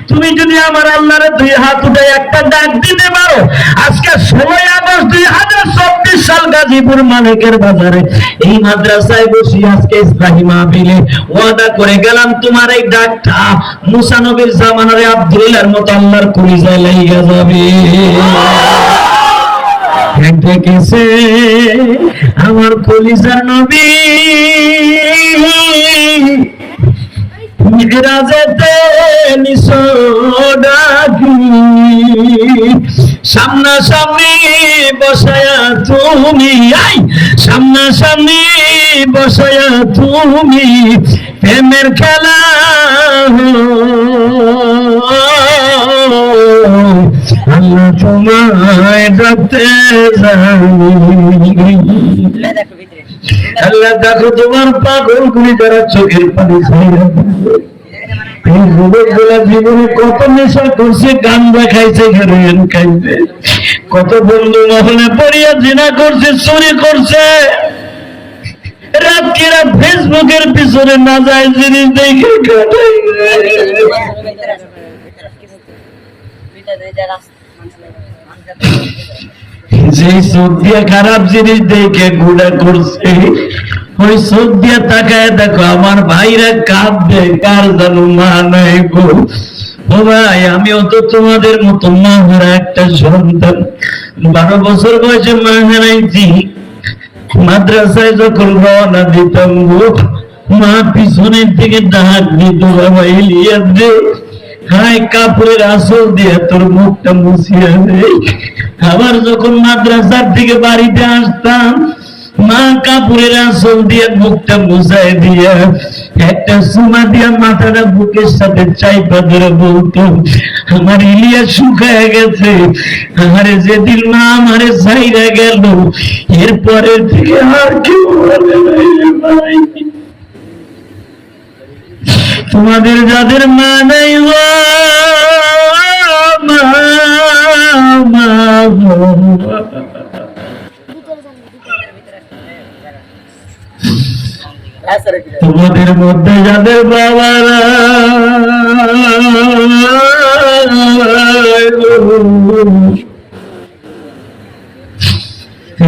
তুমি যদি আমার আল্লাহরে দুই হাত উঠে একটা ডাক দিতে পারো, আজকে 16 আগস্ট 2024 সাল গাজীপুর মালিকের বাজারে এই মাদ্রাসায় বসে আজকে ইসলামী মাহফিলে ওয়াদা করে গেলাম, তোমার এই ডাকটা মুসা নবীর জামানার আব্দুল্লাহর মতো আল্লাহর কলিজায় লাইগা যাবে। দেখেছে আমার কলিজার নবী মিরাজেতে নিশো ডাকি, সামনাসামনি বসায়া তুমি, সামনাসামনি বসায়া তুমি প্রেমের খেলা আল্লাহ তোমায় ডাকতে জানি। আল্লাহ দেখো তোমার পাগল গুলি যারা চোখের পানি ছাইরা এই যুবকগুলা জীবনে কত নেশা করছে, গান দেখাইছে, হেরোইন খাইছে, কত বন্ধু মহলে পড়িয়া জিনা করছে, চুরি করছে, রাত রাত ফেসবুকের পিছনে না যায় জিনিস দেখে যে চোখ দিয়ে খারাপ জিনিস দেখে গুণা করছে, ওই চোখ দিয়ে তাকায় দেখো আমার ভাইরা কাঁদবে, কার জানো মা নাই গো। ও ভাই আমিও তো তোমাদের মতো মা হারা একটা সন্তান, 12 বছর বয়সে মা হারাইছি। মাদ্রাসায় যখন রওনা দিতাম গো, মা পিছনের থেকে ডাক দিত, বাবা ইলিয়াস দে, হাই কাপড়ের আঁচল দিয়ে তোর মুখটা মুছিয়ে দে। আবার যখন মাদ্রাসার থেকে বাড়িতে আসতাম, মা কাপড়ের আঁচল দিয়ে মুখটা মুছাই দিয়া একটা সুমা দিয়া মাথাটা বুকের সাথে চাইপা ধরে বলতো, আমার ইলিয়াস শুকায় গেছে। আমারে যেদিন মা আমারে ছাইরা গেল, এরপরের থেকে আর কেউ বলে নাই। তোমাদের যাদের মা নাই তোমাদের মধ্যে যাদের বাবারা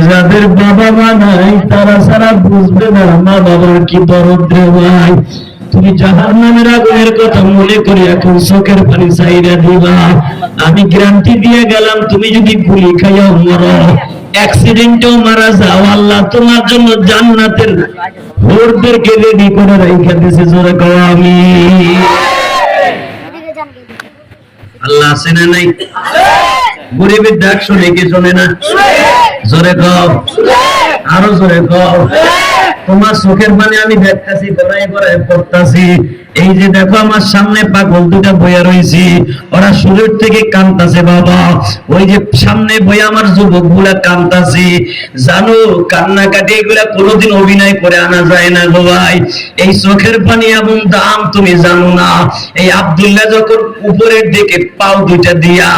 যাদের বাবা মা নাই, তারা সারা বুঝবে না মা বাবার কি দরদ রে ভাই। তুমি জাহান্নামের আগুনের কথা মনে করে এখন চোখের পানি চাইরা দিবা। আমি গ্যারান্টি দিয়ে গেলাম, তুমি যদি গুলি খাইয়া মরো, অ্যাক্সিডেন্টেও মারা যাও, আল্লাহ তোমার জন্য জান্নাতের হুরদেরকে রেডি করে রাইখা দিয়েছে। জোরে কও আমিন। আল্লাহ আছে না নাই? গরিবের ডাক শুনে কি শোনে না? জোরে কও, আরো জোরে কও। তোমার চোখের পানি আমি দেখতেছি, গড়াই গড়াই পড়তাছি। এই যে দেখো আমার সামনে পাগল দুটা বইয়া রয়েছি, ওরা শরীর থেকে কাঁদতাছে বাবা। ওই যে সামনে বইয়া আমার যুবক গুলা কাঁদতাছে। জানো কান্নাকাটি এগুলা কোনোদিন অভিনয় করে আনা যায় না গো ভাই। এই চোখের পানি এমন দাম তুমি জানো না। এই আব্দুল্লাহ যখন উপরের দিকে পাও দুইটা দিয়া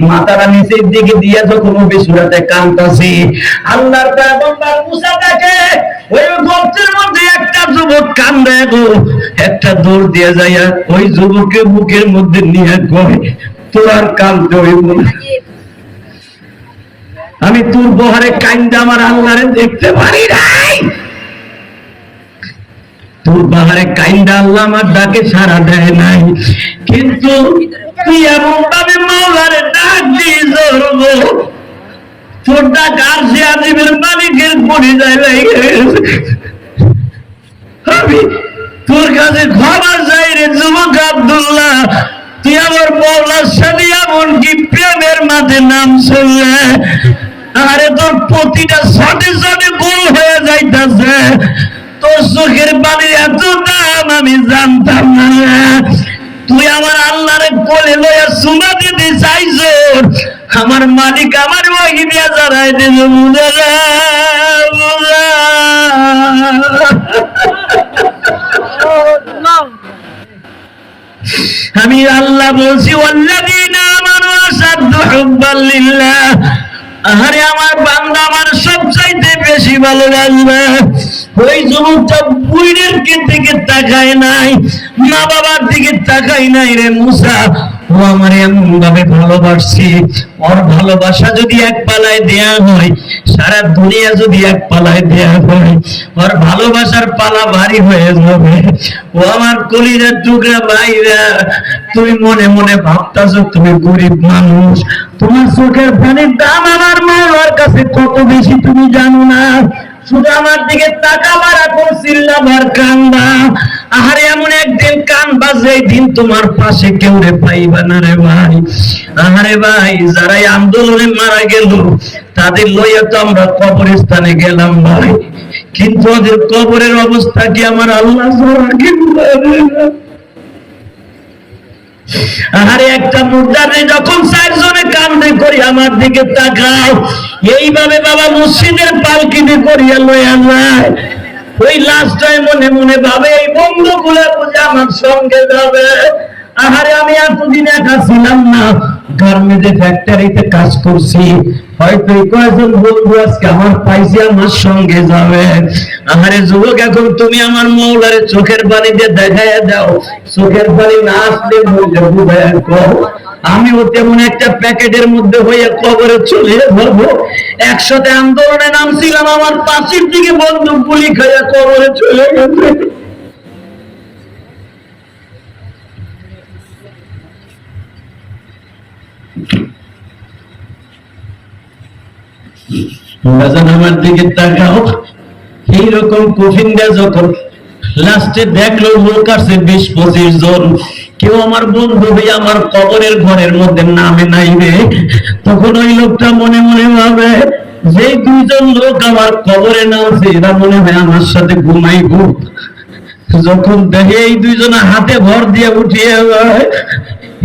মাথাটা নিচের দিকে দিয়া যখন বেসুরাতে কাঁদতাছে, আল্লাহর পয়গম্বর মুসা তাকে ওই গর্তের মধ্যে একটা যুবক কান্দে গো, একটা দৌড় দিয়ে যাইয়া ওই যুবকের বুকের মধ্যে নিয়ে কয় তোর আর কান্দতে হইব না। আমি তোর বহারে কান্দে আমার আল্লাহরে দেখতে পারি নাই। তোর বাহারে কাইন্দা আল্লাহ আমার ডাকে সাড়া দেয় নাই, কিন্তু তুই এমন ভাবে মাওলারে ডাক দিয়ে ধরবো তোর ডাক আরশে আজিমের মালিকের পড়ে যায়। আমি তোর কাছে ক্ষমা চাই রে যুবক আব্দুল্লাহ, তুই আমার মাওলার সাথে এমনকি প্রেমের মাঝে নাম শুনলে আরে তোর প্রতিটা শটে শটে গোল হয়ে যাইতাছে। তোর চোখের পানির এত দাম আমি জানতাম না। তুই আমার আল্লাহরে কোলে লইয়া চুমা দিতে চাইছ, আমার মালিক আমার ওই দিয়া জড়াই দিল। আমি আল্লাহ বলছি ওয়াল্লাযীনা আমানু আশাদ্দু হুব্বান লিল্লাহ। আরে আমার বান্দা আমার সবচাইতে বেশি ভালোবাসবে। ওই যুবকটা বুইড়ের দিকে তাকায় নাই, মা বাবার দিকে তাকায় নাই রে মুসা। ও আমার এমন ভাবে ভালোবাসছি, ওর ভালোবাসা যদি এক পালায় দেয়া হয়, সারা দুনিয়া যদি এক পালায় দেয়া হয়, ওর ভালোবাসার পালা ভারী হয়ে যাবে। ও আমার কলিজার টুকরা ভাইরা, তুমি মনে মনে ভাবতাছো তুমি গরিব মানুষ, তোমার চোখের পানির দাম আমার মাওলার কাছে কত বেশি তুমি জানো না। শুধু আমার দিকে তাকাবার এখন চিল্লাবার কান্দা। আহারে এমন একদিন কানবা যেই দিন তোমার পাশে কেউ রে পাইবা না রে ভাই। আহারে ভাই, যারা এই আন্দোলনে মারা গেল তাদের লইয়া তো আমরা কবরস্থানে গেলাম ভাই, কিন্তু ওদের কবরের অবস্থা কি আমার আল্লাহ ছাড়া কেউ জানে না। আরে একটা মুর্দারে যখন চারজনে কান্দে করি আমার দিকে তাকাও, এইভাবে বাবা মসজিদের পালকিতে করিয়া লইয়া যায়। ওই লাস্টটায় মনে মনে ভাবে এই বন্ধুগুলো বুঝে আমার সঙ্গে যাবে। আহারে আমি এতদিন একা ছিলাম না, গার্মেন্টস ফ্যাক্টরিতে কাজ করছি, হয়তো কয়েকজন বন্ধু আজকে আমার পাইছে আমার সঙ্গে যাবে। আহারে যুবক, এখন তুমি আমার মাওলারে চোখের পানি দিয়ে দেখাইয়া দাও। চোখের পানি না আসলে বুঝাইয়া কও আমিও তেমন একটা প্যাকেটের মধ্যে হইয়া কবরে চলে যাবো। একসাথে আন্দোলনে নামছিলাম, আমার পাশের দিকে বন্দুক গুলি খাইয়া কবরে চলে গেছে। আমার দিকে তাকাও। এইরকম কফিনটা যখন লাস্টে দেখলো লোক আছে 20-25 জন, কেউ আমার বন্ধু হয়ে আমার কবরের ঘরের মধ্যে নামে নাই রে, তখন ওই লোকটা মনে মনে ভাবে যে দুইজন লোক আমার কবরে নামছে এরা মনে হয় আমার সাথে ঘুমাইব। যখন দেখে এই দুইজন হাতে ভর দিয়ে উঠিয়ে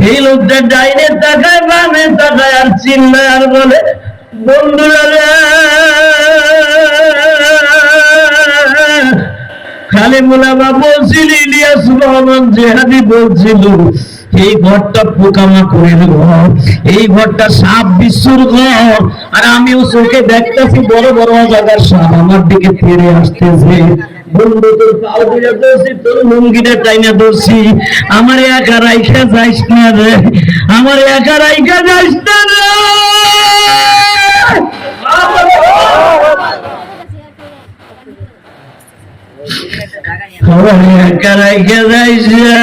এই লোকটা ডাইনে তাকায় বামে তাকায় আর চিল্লায় আর বলে বন্ধুরা খালি মোলামা বলছিল, ইলিয়াস রহমান জেহাদি বলছিল এই ঘরটা পোকামাকড়ের ঘর, এই ঘরটা সাপ বিশ্বর ঘর। আর আমিও চোখে দেখতেছি বড় বড় জায়গার সাপ আমার দিকে ফিরে আসতেছে। বন্ধু তোর পাও দিয়ে ধরছি, তোর লুঙ্গিটা টাইনা ধরছি, আমার একা রাইখা যাইস না রে, আমার একা রাইখা যাইস না রে, আমার একা রাইখা যাইস না।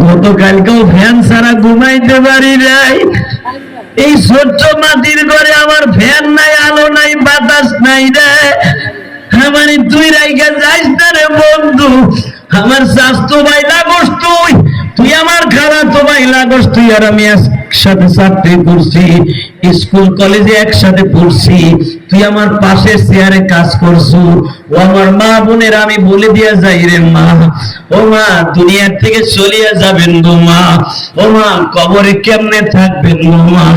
গতকালকেও ফ্যান ছাড়া ঘুমাইতে পারি নাই। এই ছোট্ট মাটির ঘরে আমার ফ্যান নাই, আলো নাই, বাতাস নাই রে। আমার তুই রাইখা যাইস না রে বন্ধু। আমার স্বাস্থ্য ভাই লাগস তুই, তুই আমার খালাতো ভাই লাগস। তুই আর আমি একসাথে চাকরি করছি, স্কুল কলেজে একসাথে পড়ছি, তুই আমার পাশে চেয়ারে কাজ করছু। ও আমার মা বোনের আমি বলে দিয়ে যাই রে মা, ও মা দুনিয়ার থেকে চলিয়া যাবেন গো মা, ও মা কবরে কেমনে থাকবেন গো মা,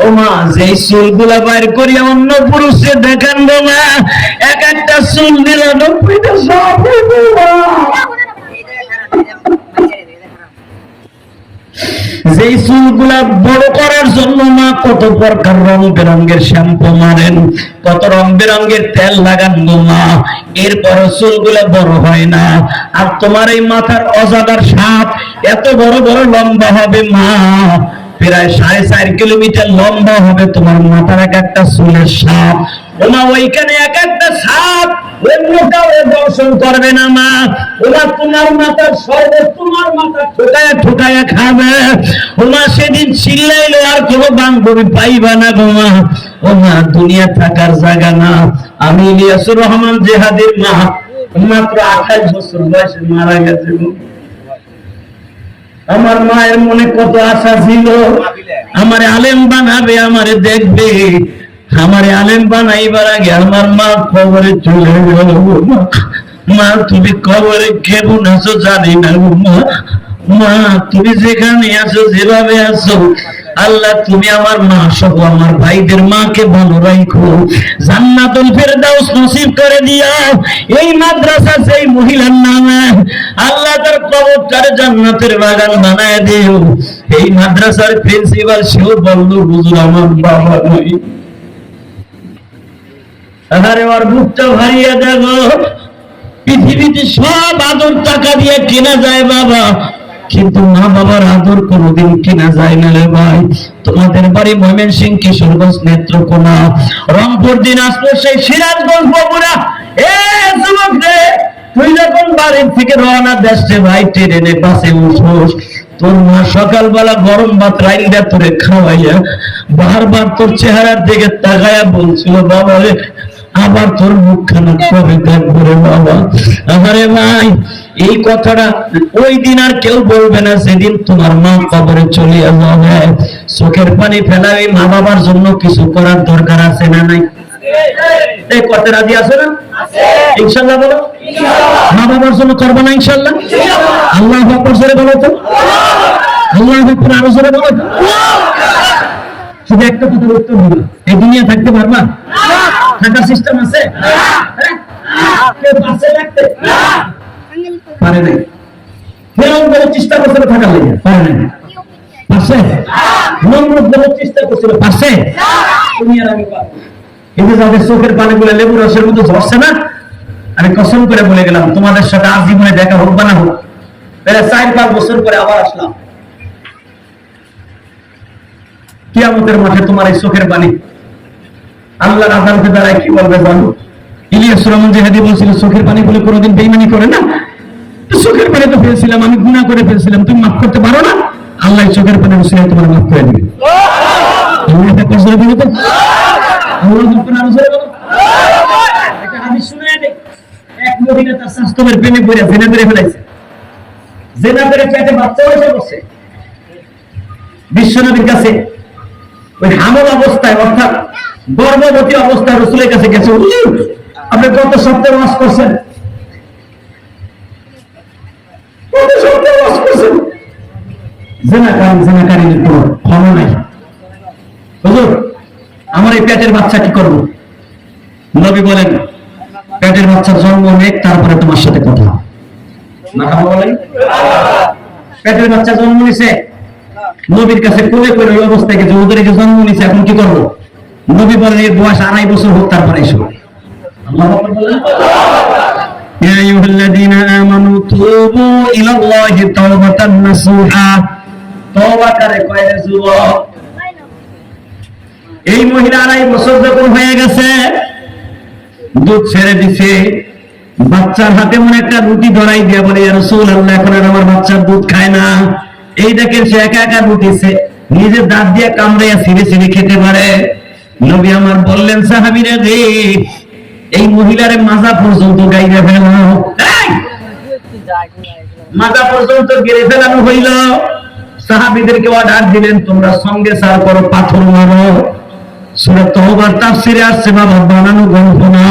ও মা যেই চুলগুলা বাইর করিয়া অন্য পুরুষে দেখান গো মা, এক একটা চুল দিলে 90টা সব হইবে মা। যেই চুলগুলা বড় করার জন্য মা কত প্রকার রং বেরঙের শ্যাম্পু মারেন, কত রং বেরঙের তেল লাগান গো মা, এরপরও চুলগুলা বড় হয় না। আর তোমার এই মাথার অজাদার সাপ এত বড় বড় লম্বা হবে মা, প্রায় 4.5 কিলোমিটার লম্বা হবে তোমার মাথার এক একটা চুলের সাপ। ওমা ওইখানে এক একটা সাপ অন্য কাউকে দর্শন করবে না মা, ওরা তোমার মাথার শরবত তোমার মাথা ঠোকায়া ঠোকায়া খাবে। ওমা সেদিন চিল্লাইলো আর কোনো বান্ধবী পাইবা না গো মা। ওমা দুনিয়া থাকার জায়গা না। আমি ইলিয়াসুর রহমান জেহাদের মা, মাত্র 28 বছর বয়সে মারা গেছে। আমার মায়ের মনে কত আশা ছিল, আমারে আলেম বানাবে, আমারে দেখবে। আমারে আলেম বানাইবার আগে আমার মা কবরে চলে গেল। মা তুমি কবরে কেমন আছো জানি না গো মা। মা তুমি যেখানে আছো, যেভাবে আছো, আল্লাহ তুমি আমার মা সহ আমার ভাইদের মাকে ভালো রাখো, জান্নাতুল ফেরদাউস নসিব করে দিও। এই মাদ্রাসা সেই মহিলার নামে আল্লাহ তার কবরটারে জান্নাতের বাগান বানায় দিও। এই মাদ্রাসার প্রিন্সিপাল সেও বলল হুজুর আমার বাবা নাই। আরে ওর বুকটা ভারিয়ে দেখো, পৃথিবীতে সব আদর টাকা দিয়ে কেনা যায় বাবা, কিন্তু মা বাবার আদর কোনোদিন কেনা যায় না রে ভাই। তোমাদের বাড়ি ময়মনসিংহ, কিশোরগঞ্জ, নেত্রকোনা, রংপুর, দিনাজপুর, সেই সিরাজগঞ্জ, বগুড়া। এ যুবক রে, তুই যখন বাড়ির থেকে রওনা দেশে ভাই, ট্রেনে বাসে উঠোস, তোর মা সকালবেলা গরম ভাত রাইন্দা তোরে খাওয়াইয়া বারবার তোর চেহারার দিকে তাকায়া বলছিল বাবা রে আবার তোর মুখখানা কবে দেখবো রে বাবা। আরে ভাই এই কথাটা ওই দিন আর কেউ বলবে না যেদিন তোমার মা কবরে চলে যাবে। চোখের পানি ফেলা এই মা বাবার জন্য কিছু করার দরকার আছে না নাই? এই কথা রাজি আছে না? ইনশাআল্লাহ বলো। মা বাবার জন্য করবো না ইনশাআল্লাহ? আল্লাহু আকবার জোরে বলো তো। আল্লাহু আকবার আরো জোরে বলো তো। শুধু একটা কথার উত্তর দিবা, এই দুনিয়া থাকতে পারবা? থাকার সিস্টেম আছে? কেউ পাশে রাখতে পারে নাই। ফেরাউন বলে চেষ্টা করছিল থাকার লেগে, পারে নাই। পারছে? নমরুদ বলে চেষ্টা করছিল, পারছে? তুমি আর আমি পারবো। কিন্তু যাদের চোখের পানিগুলো লেবু রসের মতো ঝরছে না, আমি কসম করে বলে গেলাম তোমাদের সাথে আজীবনে দেখা হোক বা না হোক, প্রায় 4-5 বছর পরে আবার আসলাম। কিয়ামতের মাঠে তোমার এই চোখের পানি আল্লাহর আদালতে দাঁড়ায় কি বলবে জানো? ইলিয়াসুর রহমান জেহাদি বলছিল চোখের পানি বলে কোনোদিন বেঈমানি করে না। চোখের পানি তো ফেলছিলাম, আমি গুনাহ করে ফেলছিলাম, তুমি মাফ করতে পারো না? আল্লাহ চোখের পানি বসে তোমার মাফ করে দিবে। আল্লাহ এটা কষ্ট দিবে তো। আল্লাহ যখন আলোচনা করো একটা হাদিস শুনে নেই। এক মহিলা তার স্বাস্থ্যের প্রেমে পড়ে জেনা করে ফেলেছে, জেনা করে পেটে বাচ্চা হয়েছে বসে। বিশ্বনবীর কাছে ওই হামল অবস্থায় অর্থাৎ গর্ভবতী অবস্থায় রাসূলের কাছে গেছে। আপনি কত সপ্তাহে ওয়াজ করছেন, কত সপ্তাহে ওয়াজ করছেন, জেনাকারীর কোনো ক্ষমা নাই। হুজুর আমার এই পেটের বাচ্চা কি করব? নবী বলেন পেটের বাচ্চার জন্ম নেক, তারপরে তোমার সাথে কথা। মাথা বলেন পেটের বাচ্চা জন্ম নিছে, নবীর কাছে কোলে করে ওই অবস্থায় গেছে, ওদের জন্ম নিছে, এখন কি করবো? নবী বলেন এর বয়স 2.5 বছর হোক, তারপরে এসো। আল্লাহু আকবার বলেন। ইয়া আইয়ুহাল্লাযীনা আমানু তুবু ইলাল্লাহি তাওবাতান নাসুহা। তওবা করে কয় যুবক, এই মহিলা 2.5 বছর যখন হয়ে গেছে, দুধ ছেড়ে দিছে, বাচ্চার হাতে মনে একটা রুটি ধরাই দিয়ে বলে ইয়া রাসূলুল্লাহ, এখন আর আমার বাচ্চার দুধ খায় না। এই দেখেন সে একা একা রুটি নিজের দাঁত দিয়ে কামড়াইয়া ছিঁড়ে ছিঁড়ে খেতে পারে। নবী আমার বললেন, সাহাবীরা রে, এই মহিলারে মাজা পর্যন্ত গাইরে ফেলো, মাজা পর্যন্ত গেড়ে ফেলানো হইল। সাহাবীদেরকে অর্ডার দিলেন, তোমরা সঙ্গে সার করো, পাথর মারো। সূরা তাওবার তাফসিরে আসছে, বাবা বানানো গল্প না।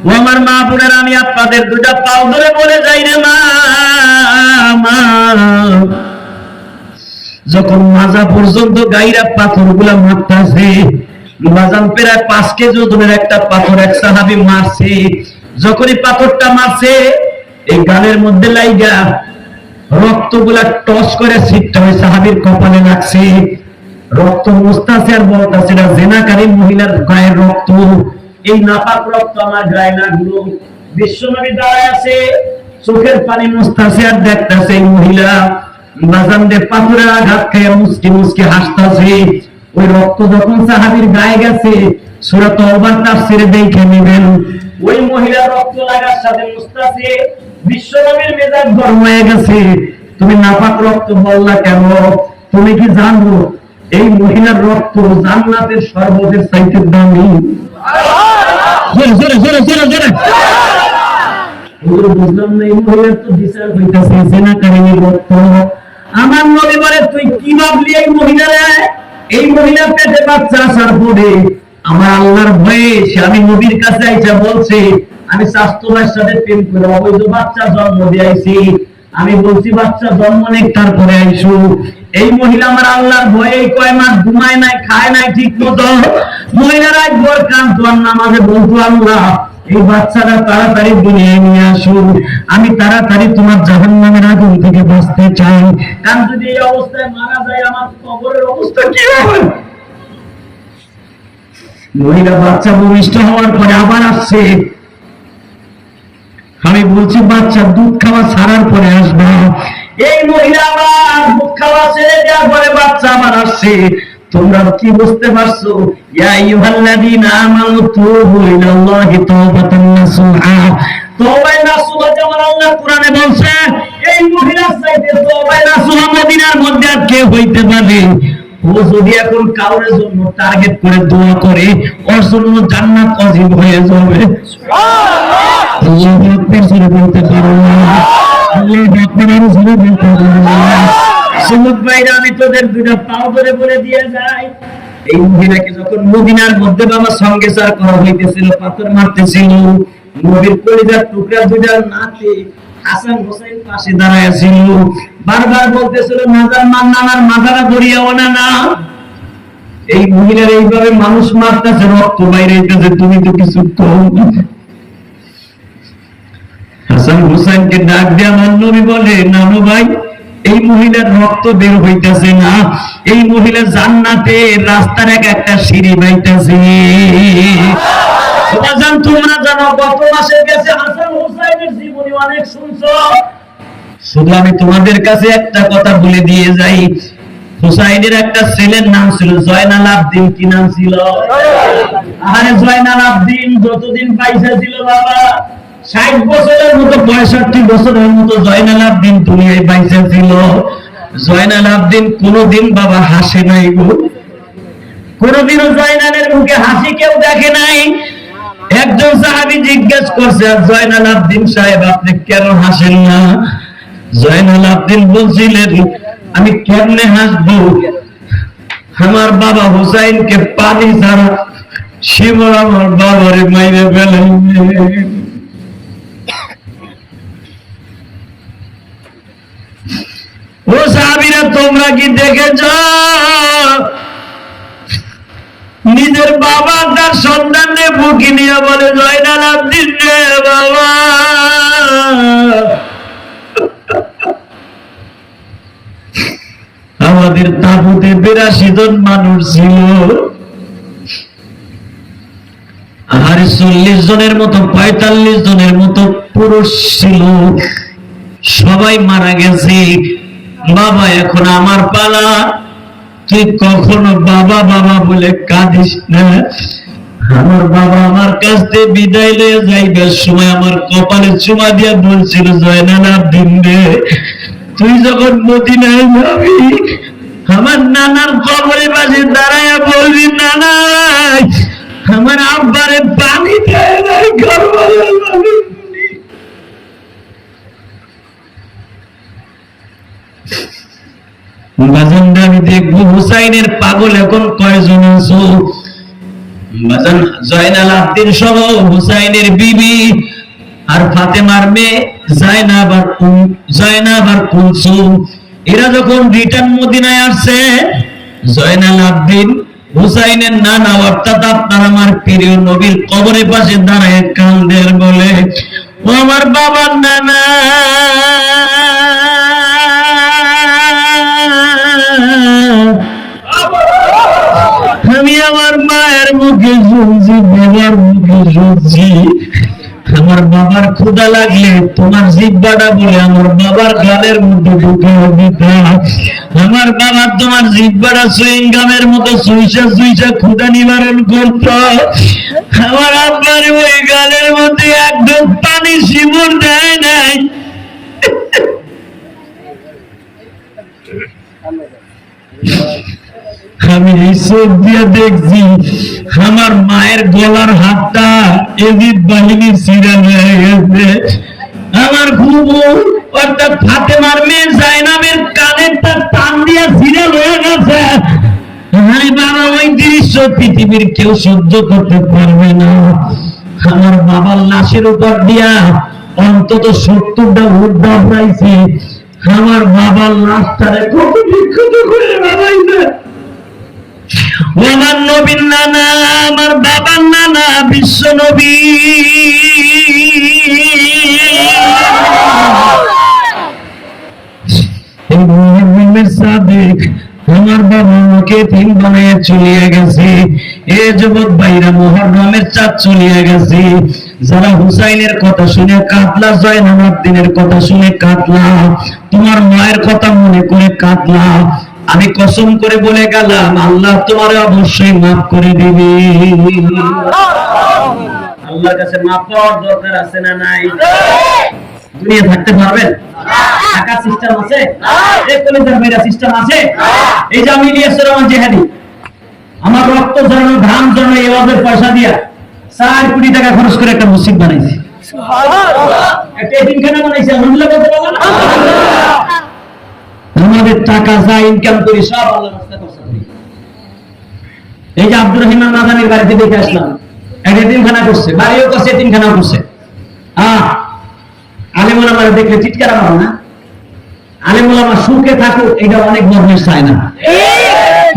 ও আমার মা বোনেরা, আমি আপনাদের দুটা পাও ধরে বলে যাই রে মা, যখন মাজা পর্যন্ত গাইরা পাথরগুলা মারতাছে, বাজান প্রায় 5 কেজি ওজনের একটা পাথর এক সাহাবী মারছে। যখনই পাথরটা মারছে, এই গালের মধ্যে লাইগা রক্তগুলা টস করে ছিটটা ওই সাহাবীর কপালে লাগছে। রক্ত মুস্তাছে আর বলতাছে, এটা জেনাকারী মহিলার গায়ের রক্ত, এই নাপাক রক্ত আমার গায়ে লাগলো। বিশ্বনবী দাঁড়ায় আছে, চোখের পানি মুস্তাছে আর দেখতাছে এই মহিলা বাজান দে পাথরের আঘাত খেয়ে মুচকি মুচকি হাসতাছে। ওই রক্ত যখন সাহাবীর গায়ে গেছে, সূরা তাওবার তাফসিরে দেখে নেবেন, ওই মহিলা রক্ত লাগার সাথে মুস্তাছে। বিশ্বনবীর মেজাজ গরম হয়ে গেছে, তুমি নাপাক রক্ত বললা কেন? তুমি কি জানো এই মহিলার রক্ত জান্নাতের শরবতের চাইতে দামি? জোরে জোরে জোরে জোরে জোরে বুঝলাম না, এই মহিলার তো বিচার হইতাছে জেনাকারীর রক্ত। আমার নবী বলে, তুই কি ভাবলি এই মহিলারে? এই মহিলা পেটে বাচ্চা আসার পরে আমার আল্লাহর ভয়ে সে আমি নবীর কাছে আইসা বলছে, আমি স্বাস্থ্যবার সাথে প্রেম করে অবৈধ বাচ্চা জন্ম দিয়েছি। আমি বলছি বাচ্চা জন্ম নেই, তারপরে আইসু। এই মহিলা আমার আল্লাহর ভয়ে কয় মাস ঘুমায় নাই, খায় নাই ঠিক মতো। মহিলার আজ ভোর কান্ত আর নামাজে বলতো, আল্লাহ এই বাচ্চারা তাড়াতাড়ি দুনিয়ায় নিয়ে আসুন, আমি তাড়াতাড়ি তোমার জাহান্নামের আগুন থেকে বাঁচতে চাই। কারণ যদি এই অবস্থায় মারা যায়, আমার কবরের অবস্থা কি হবে? মহিলা বাচ্চা ভূমিষ্ঠ হওয়ার পরে আবার আসছে। আমি বলছি বাচ্চা দুধ খাওয়া ছাড়ার পরে আসবা। এই মহিলা আবার দুধ খাওয়া ছেড়ে দেওয়ার পরে বাচ্চা আবার আসছে। তোমরা কি বুঝতে পারছো? ইয়া আইয়ুহাল্লাযীনা আমানু তুবু ইলাল্লাহি তাওবাতান নাসুহা। তওবা নাসুহা যেমন আল্লাহ কোরআনে বলছে, এই মহিলার চাইতে তওবা নাসুহা মদিনার মধ্যে আর কে হইতে পারে? ও যদি এখন কাউরের জন্য টার্গেট করে দোয়া করে, ওর জন্য জান্নাত ওয়াজিব হয়ে যাবে। সুবহানাল্লাহ। আল্লাহু আকবার জোরে বলতে পারো না? আল্লাহু আকবার জোরে বলতে পারো না? সুমুদ ভাইরা, আমি তোদের দুটো পাও ধরে বলে দিয়ে যাই, এই মহিলাকে যখন মদিনার মধ্যে বাবা সঙ্গে সার করা হইতেছিল, পাথর মারতেছিল, নবীর কলিজার টুকরা দুটার নাতি হাসান হোসেন পাশে দাঁড়ায় ছিল, বারবার বলতেছিল, নাজার মান্নানার মাথাটা ধরিয়াও না না। এই মহিলার এইভাবে মানুষ মারতেছে, রক্ত বাইরে হইতেছে, তুমি তো কিছু কও না। হাসান হোসেনকে ডাক দিয়ে আমার নবী বলে, নানু ভাই, এই মহিলার রক্ত বের হইতেছে না, এই মহিলা জান্নাতে রাস্তার একটা সিঁড়ি বাইতেছে। তোমরা জানো গত মাসে গেছে হাসান হোসেনের জীবনী অনেক শুনছো। শুধু আমি তোমাদের কাছে একটা কথা বলে দিয়ে যাই, হুসাইনের একটা ছেলের নাম ছিল জয়নাল আবদিন। কি নাম ছিল? আরে জয়নাল আবদিন যতদিন পয়সা ছিল বাবা, 60 বছরের মতো 65 বছরের মতো জয়নাল আবদিন দুনিয়ায় পয়সা ছিল। জয়নাল আবদিন কোনদিন বাবা হাসে নাই গো, কোনদিনও জয়নালের মুখে হাসি কেউ দেখে নাই। একজন সাহাবী জিজ্ঞেস করছে, জয়নাল আবদিন সাহেব, আপনি কেন হাসেন না? জয়নাল আবদিন বলছিলেন, আমি কেমনে হাসবো? আমার বাবা হুসাইনকে পানি ছাড়া শিমর আমার বাবারে মাইরে ফেলে। ও সাহাবীরা, তোমরা কি দেখেছ নিজের বাবা তার সন্তানকে বুকে নিয়ে বলে, জয়নাল আবদিন রে বাবা? আমাদের তাঁবুতে 82 জন মানুষ ছিল, আর 40 জনের মতো 45 জনের মতো পুরুষ ছিল, সবাই মারা গেছে। বাবা, এখন আমার পালা, তুই কখনো বাবা বাবা বলে কাঁদিস না। আমার বাবা আমার কাছ থেকে বিদায় লয়ে যাইবার সময় আমার কপালে চুমা দিয়া বলছিল, জয়নাল আব্দিন রে, তুই যখন মদিনায় যাবি আমার নানার কবরের পাশে দাঁড়াইয়া বলবি, নানা আমার আব্বারে পানি দেয় নাই কারবালার পানি। বাজানটা আমি দেখবো হুসাইনের পাগল এখন কয়জন আছো। বাজান জয়নাল আব্দিন সহ হুসাইনের বিবি আর ফাতেমার মেয়ে জায়নাব আর কুলসুম, এরা যখন রিটার্ন মদিনায় আসছে, জয়নাল আব্দিন হুসাইনের নানা অর্থাৎ আপনার আমার প্রিয় নবীর কবরের পাশে দাঁড়ায় কান্দের, বলে ও আমার বাবার নানা, আমি আমার মায়ের মুখে শুনছি, বাবার মুখে শুনছি, আমার বাবার ক্ষুধা লাগলে তোমার জিহ্বাটা বলে আমার বাবার গালের মধ্যে ঢুকে দিতা, আমার বাবা তোমার জিহ্বাটা সুইং গামের মতো সুইসা সুইসা ক্ষুধা নিবারণ করত, আমার আব্বার ওই গালের মধ্যে একদম পানি শিমুর দেয় নাই। আমি এই চোখ দিয়ে দেখছি আমার মায়ের গলার হাতটা এজিদ বাহিনীর সিরা হয়ে গেছে, আমার ঘুমু অর্থাৎ ফাতেমার মেয়ে জায়নাবের কানেরটা টান দিয়া সিরা হয়ে গেছে। আরে বাবা, ওই দৃশ্য পৃথিবীর কেউ সহ্য করতে পারবে না। আমার বাবার লাশের উপর দিয়া অন্তত 70টা উট দাবড়াইছে, আমার বাবার লাশটারে কত বিক্ষত করে বানাইছে। আমার নবীর নানা, আমার বাবার নানা বিশ্ব নবী, আমার বাবা আমাকে তিন বানায় চলিয়ে গেছে। এ যুবক ভাইরা, মুহররমের চাঁদ চলিয়ে গেছে। যারা হুসাইনের কথা শুনে কাঁদলা, জয়নাল আব্দিনের কথা শুনে কাঁদলা, তোমার মায়ের কথা মনে করে কাঁদলা, আমি কসম করে বলে গেলাম আল্লাহ তোমার অবশ্যই মাফ করে দিবে। আল্লাহর কাছে মাফ পাওয়ার দরকার আছে না নাই? দুনিয়া থাকতে পারবেন? টাকার সিস্টেম আছে? কলেজের মেয়েরা সিস্টেম আছে? এই যে আমি ইলিয়াসুর রহমান জিহাদি, আমার রক্ত জড়ানো ঘাম জড়ানো এই ওয়াজের পয়সা দিয়া 4 কোটি টাকা খরচ করে একটা মসজিদ বানাইছি, একটা এতিমখানা বানাইছি। আলহামদুলিল্লাহ বলতে পারবেন? আমাদের টাকা যা ইনকাম করি সব আল্লাহর রাস্তায় খরচ করি। এই যে আব্দুর রহিমান মাদানির বাড়িতে দেখে আসলাম, একটা এতিমখানা করছে, বাড়িও করছে, এতিমখানাও করছে। আলেম ওলামারা দেখলে চিৎকার মারো না? আলেম ওলামা সুখে থাকুক, এটা অনেক বদমাশ চায় না,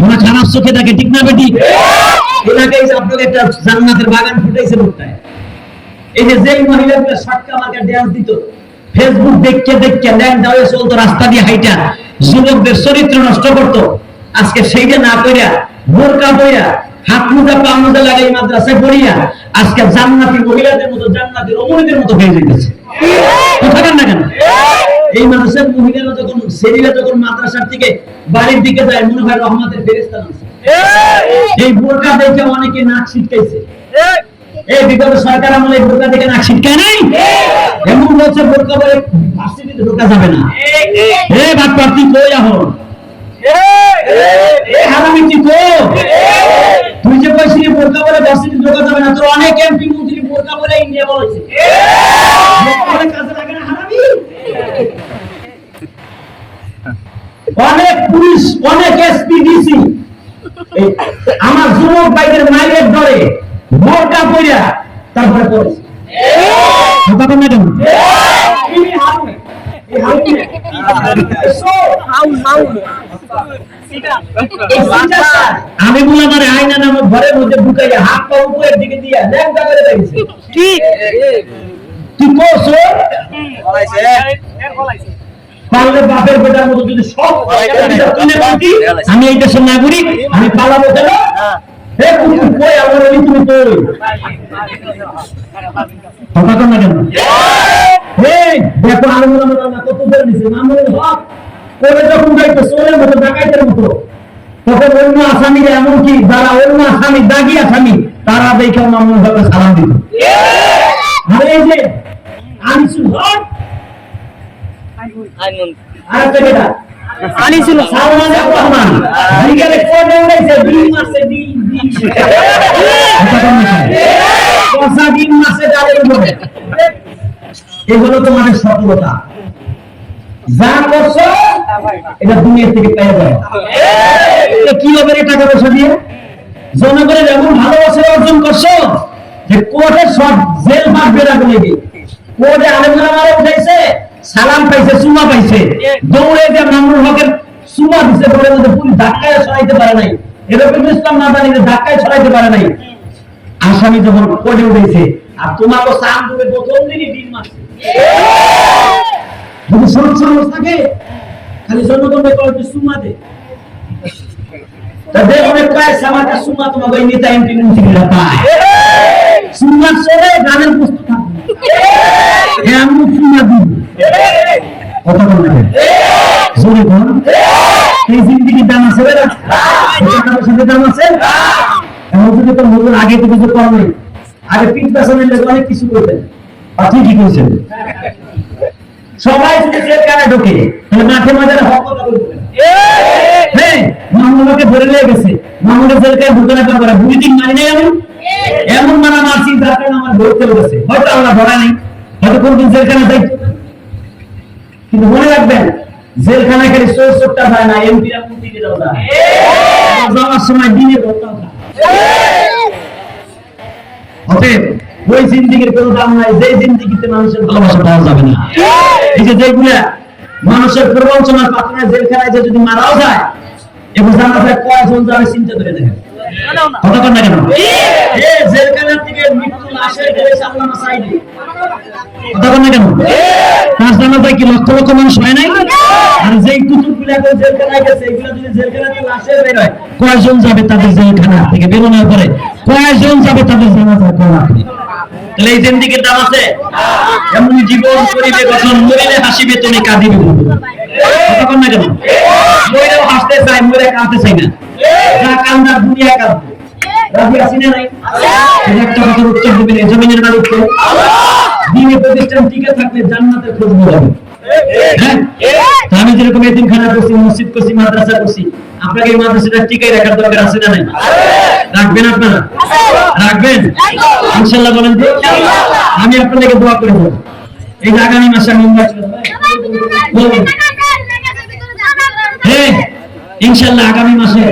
মনে খারাপ চোখে থাকে, ঠিক না বেটি? এলাকায় আপনাদের একটা জান্নাতের বাগান ফুটাইছে লোকটায়। এই যে যেই মহিলাগুলো শর্টকা মার্কা ড্যান্স দিত, ফেসবুক দেখতে দেখতে ল্যাংটা হয়ে চলতো, রাস্তা দিয়ে হাইটা যুবকদের চরিত্র নষ্ট করতো, আজকে সেইটা না কইরা বোরকা পইরা হাত মোজা পা মোজা লাগাই মাদ্রাসায় পড়িয়া আজকে জান্নাতি মহিলাদের মতো, জান্নাতি রমণীদের মতো হয়ে যাইতেছে। কথা বলেন না কেন? এই মাদ্রাসার মহিলারা যখন, ছেলেরা যখন মাদ্রাসার থেকে বাড়ির দিকে যায়, মনে হয় রহমতের ফেরেশতা নামছে। এই বোরকা দেখে অনেকে নাক ছিটকাইছে। এই বিগত সরকার আমলে বোরকা দেখে নাক ছিটকায় নাই? এমন বলছে বোরকা পরে ভার্সিটিতে ঢোকা যাবে না। এই বাপ্পা তুই কই এখন? এই হারামি তুই কই? তুই যে কইছিলি বোরকা পরে ভার্সিটিতে ঢোকা যাবে না, তোর অনেক এমপি মন্ত্রী বোরকা পরে ইন্ডিয়া বলেছে। অনেক কাজে লাগে না হারামি? অনেক পুলিশ, অনেক এসপি, ডিসি আমার যুবক ভাইদের মাইলের ধরে বোরকা পইরা তারপরে পড়েছে। কথা বলেন না আমি বললাম আরে আয়না নামে ঘরের মধ্যে ঢুকাইয়া হাত পা উপরের দিকে দিয়া ল্যাংটা করে দিয়েছে। ঠিক তুই কোস পারলে বাপের বেটার মতো যদি সব আমি এই দেশের নাগরিক, আমি পালাবো কেন? হে কুকুর কই আমার ওই তুমি কই? কথা কর না কেন? এই দেখো আলমুলামা কত ধরে নিছে, মামুনের হক করে যখন যাইতো সোলের মতো ডাকাইতের মতো তখন অন্য আসামিরা এমনকি যারা অন্য আসামি দাগি আসামি তারা দেখে মামুন হককে সালাম দিত। আর এই যে আনিসুল হক আরেকটা কেটা আনিসুল সালমানের রহমান বিকেলে কোর্টে উঠেছে 2 মাসে কথা 3 মাসে জালের উপরে। এগুলো তোমাদের সফলতা, যা করছো এটা দুনিয়া থেকে পেয়ে যাবে। কি হবে রে টাকা পয়সা দিয়ে? জনগণের এমন ভালোবাসা অর্জন করছো যে কোর্টে সব জেল ভাগ বেড়া করে দিয়ে কোর্টে আলেমরা মারা উঠাইছে, সালাম পাইছে, সুমা পাইছে, দৌড়ে যে মামুনুল হকের সুমা দিছে বলে যে পুলিশ ধাক্কায় ছড়াইতে পারে নাই, এরকম ইসলাম না জানি যে ধাক্কায় ছড়াইতে পারে নাই। আসামি যখন কোর্টে উঠেছে আর তোমাকে সাম করে প্রথম দিনই 3 মাস যদি সরল সরল থাকে খালি জনগণকে কয়েকটি সুমা দে তাদের অনেক কয়েক সামাটা সুমা তোমাকে ওই নেতা এমপি মন্ত্রীরা পায়। সুমা চলে গানের পুস্তক থাকবে এমন সুমা দিব কথা বলবে জোরে বল। এই জিন্দিগির দাম আছে না, টাকার সাথে দাম আছে। এমন যদি তো মূল্য আগে তো কিছু কম নেই, আগে পিঠ পেছনের লোক অনেক কিছু করতেন। আপনি কি করছেন? সবাই যদি জেল কানে ঢোকে তাহলে মাঠে মাঝে হক কথা বলবেন। হ্যাঁ, মামুনকে ধরে নিয়ে গেছে, মামুনকে জেল কানে ঢুকে রাখা করে বুড়ি দিন মারি নাই আমি এমন মানা মারছি যাতে আমার ধরতে বলেছে, হয়তো আমরা ধরা নেই, হয়তো কোনদিন জেলখানা যাই। কিন্তু মনে রাখবেন জেলখানা খালি চোরটা যায় না, এমপিরা মন্ত্রীকে দাও না, যাওয়ার সময় দিনে ধরতাম না। অতএব ওই জিন্দিগির কোনো দাম নাই যে জিন্দিগিতে মানুষের ভালোবাসা পাওয়া যাবে না। এই যে যেগুলা মানুষের প্রবঞ্চনার পাত্রে জেলখানায় যে যদি মারাও যায় এবং জানা যায় কয়জন যাবে চিন্তা করে দেখেন কথা কর না কেন? এই জেলখানার থেকে মৃত্যু লাশের গেছে আল্লামা সাইদি কথা কর না কেন? তার জানা যায় কি লক্ষ লক্ষ মানুষ হয় নাই? আর যেই কুতুবগুলা জেলখানায় গেছে এগুলা যদি জেলখানাতে লাশের বের হয় কয়জন যাবে তাদের জেলখানা থেকে বেরোনোর পরে কয়জন যাবে তাদের জানাজা করা? তাহলে এই জিন্দিগির দাম আছে। এমনি জীবন করিবে গঠন মরিলে হাসিবে তুমি কাঁদিবে কতক্ষণ না কেন? মরিলেও হাসতে চাই, মরে কাঁদতে চাই না। যা কান্দার দুনিয়া কাঁদবে, রাজি আছি না নাই? একটা কথার উত্তর দিবেন এই জমিনের মালিককে, দিনে প্রতিষ্ঠান টিকে থাকলে জান্নাতের খোঁজ হবে। হ্যাঁ, আমি যেরকম এতিমখানা করছি, মসজিদ করছি, মাদ্রাসা করছি, আপনাকে এই মাদ্রাসাটা টিকাই রাখার দরকার আছে না নাই? রাখবেন আপনারা? রাখবেন ইনশাআল্লাহ? বলেন তো আমি আপনাদেরকে দোয়া করে দেব এই যে আগামী মাসে আমি হ্যাঁ ইনশাআল্লাহ আগামী মাসে